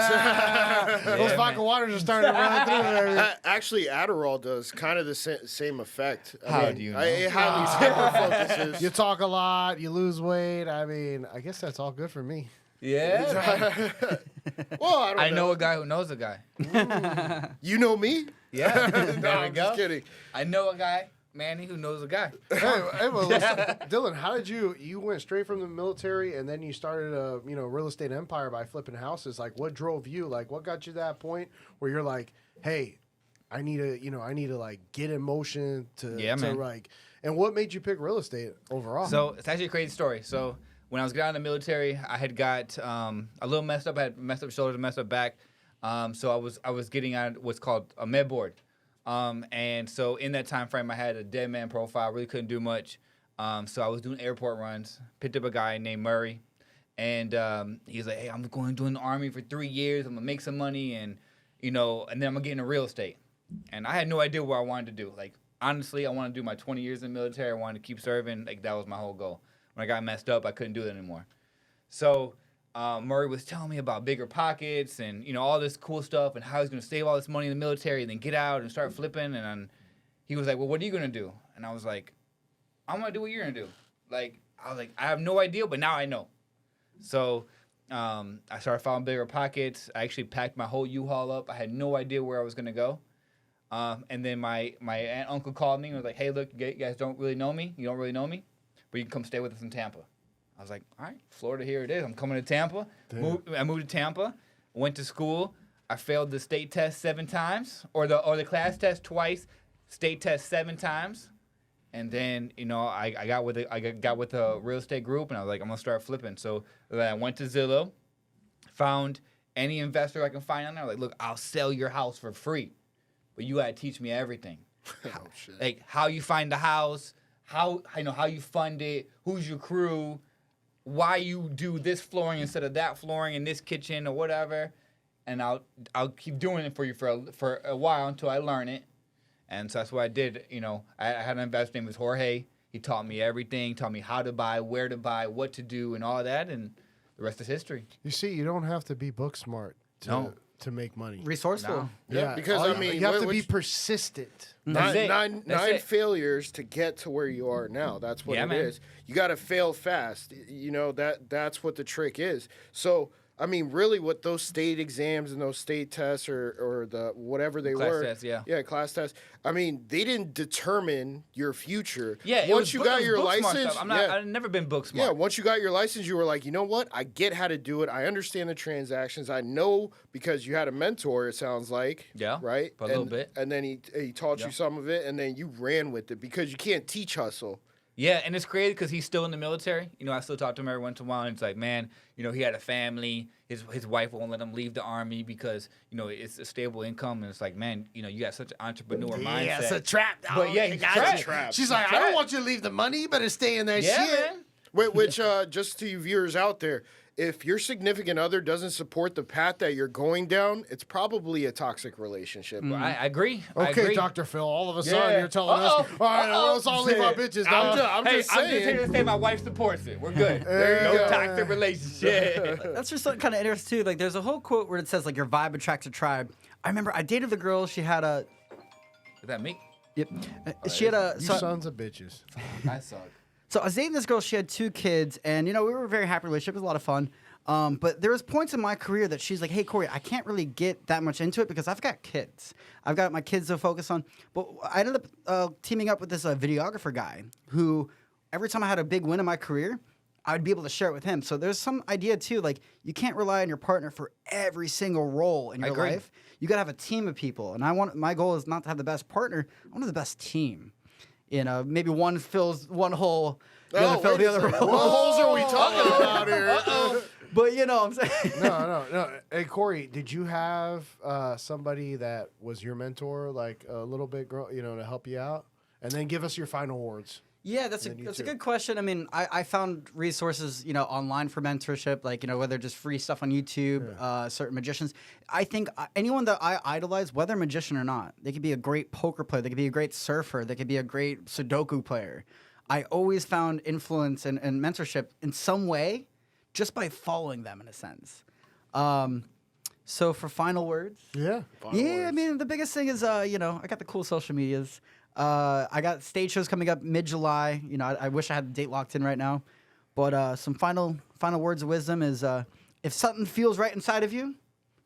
A: vodka waters are starting to run through.
D: Actually, Adderall does kind of the same effect.
E: How do you know?
D: It highly focuses.
A: You talk a lot, you lose weight. I mean, I guess that's all good for me.
E: Yeah.
D: Well,
E: I know a guy who knows a guy.
D: You know me?
E: Yeah.
D: No,
E: There we
D: I'm
E: go.
D: just kidding.
E: I know a guy, Manny, who knows a guy.
A: Hey, well, listen, Dylan, how did you went straight from the military and then you started a real estate empire by flipping houses? Like, what drove you? Like, what got you to that point where you're like, hey, I need to like get in motion to like, and what made you pick real estate overall?
E: So it's actually a crazy story. So when I was getting out of the military, I had got a little messed up. I had messed up shoulders, messed up back. So I was getting on what's called a med board. And so in that time frame, I had a dead man profile. Really couldn't do much. So I was doing airport runs. Picked up a guy named Murray, and he was like, "Hey, I'm going to join the Army for 3 years. I'm gonna make some money, and then I'm gonna get into real estate." And I had no idea what I wanted to do. Like honestly, I wanted to do my 20 years in the military. I wanted to keep serving. Like that was my whole goal. When I got messed up, I couldn't do it anymore. So Murray was telling me about bigger pockets and all this cool stuff and how he's going to save all this money in the military and then get out and start flipping. And then he was like, "Well, what are you going to do?" And I was like, "I'm going to do what you're going to do." Like I was like, I have no idea, but now I know. So I started following bigger pockets. I actually packed my whole U-Haul up. I had no idea where I was going to go. And then my aunt and uncle called me and was like, "Hey, look, you guys don't really know me. You don't really know me, but you can come stay with us in Tampa." I was like, "All right, Florida, here it is. I'm coming to Tampa." I moved to Tampa, went to school. I failed the state test 7 times, or the class test twice, state test 7 times, and then I got with a real estate group, and I was like, I'm gonna start flipping. So then I went to Zillow, found any investor I can find on there. Like, look, I'll sell your house for free, but you gotta teach me everything.
D: Oh, shit.
E: Like how you find the house, how you fund it, who's your crew, why you do this flooring instead of that flooring in this kitchen or whatever, and I'll keep doing it for you for a while until I learn it. And so that's what I did. I had an investor named Jorge. He taught me everything, taught me how to buy, where to buy, what to do, and all that, and the rest is history.
A: You see, you don't have to be book smart to make money.
B: Resourceful.
E: No.
D: Yeah, because
A: you have to be persistent.
E: That's it.
D: Nine
E: That's it.
D: failures to get to where you are now. That's what it is. You got to fail fast. That's what the trick is. So, I mean, really, what those state exams and those state tests or the whatever they
E: Class
D: were,
E: tests, yeah.
D: class tests. I mean, they didn't determine your future.
E: Yeah,
D: once you got your license,
E: I've never been book smart.
D: yeah, once you got your license, you were like, you know what? I get how to do it. I understand the transactions. I know because you had a mentor, it sounds like.
E: Yeah,
D: Right?
E: for a little bit.
D: And then he taught you some of it, and then you ran with it because you can't teach hustle.
E: Yeah, and it's crazy because he's still in the military. I still talk to him every once in a while, and it's like, man, he had a family. His wife won't let him leave the Army because, it's a stable income. And it's like, man, you got such an entrepreneur mindset.
A: Yeah, it's a trap.
E: But yeah, he's trapped.
A: She's like, I don't want you to leave the money, you better stay in that
E: Yeah,
A: shit.
E: man.
D: Which just to you viewers out there, if your significant other doesn't support the path that you're going down, it's probably a toxic relationship.
E: I agree. I
A: Okay,
E: agree.
A: Dr. Phil, all of a sudden you're telling us,
E: Uh-oh.
A: all right,
E: Uh-oh.
A: let's all leave our bitches.
D: I'm
A: dog.
D: just
E: I'm just
D: saying.
E: here to say my wife supports it. We're good.
A: There you
E: No
A: go.
E: toxic relationship.
B: That's just kind of interesting too. Like, there's a whole quote where it says like your vibe attracts a tribe. I remember I dated the girl. She had a.
E: Is that me?
B: Yep. She had a.
A: You
B: So,
A: sons of bitches.
E: I suck.
B: so I was dating this girl. She had 2 kids, and we were a very happy relationship. It was a lot of fun. But there was points in my career that she's like, hey, Cory, I can't really get that much into it because I've got kids. I've got my kids to focus on. But I ended up teaming up with this videographer guy who every time I had a big win in my career, I'd be able to share it with him. So there's some idea, too, like you can't rely on your partner for every single role in your life. You got to have a team of people. And my goal is not to have the best partner. I want the best team. You know, maybe one fills one hole, the other fills the other hole.
D: What holes are we talking about here?
B: But you know what I'm saying?
A: No. Hey, Cory, did you have somebody that was your mentor, like a little bit, to help you out? And then give us your final words.
B: Yeah, that's a good question. I mean, I found resources, online for mentorship, like, whether just free stuff on YouTube, certain magicians. I think anyone that I idolize, whether a magician or not, they could be a great poker player, they could be a great surfer, they could be a great Sudoku player. I always found influence and mentorship in some way just by following them in a sense. So for final words.
A: Yeah.
B: I mean, the biggest thing is, I got the cool social medias. I got stage shows coming up mid-July. I wish I had the date locked in right now. But some final words of wisdom is if something feels right inside of you,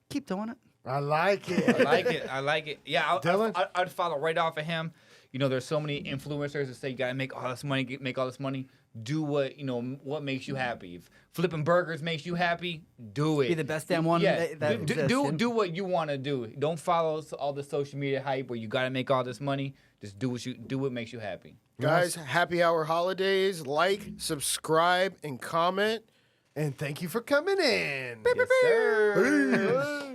B: keep doing it.
A: I like it.
E: I like it. Yeah,
A: Dylan?
E: I'd follow right off of him. There's so many influencers that say you gotta make all this money, Do what makes you happy. If flipping burgers makes you happy, do it.
B: Be the best damn one.
E: Yeah,
B: that exists.
E: do what you want to do. Don't follow all the social media hype where you gotta make all this money. Just do what makes you happy.
D: Guys, happy Hour Holidays. Like, subscribe, and comment.
A: And thank you for coming in.
E: Yes, sir.
A: Peace.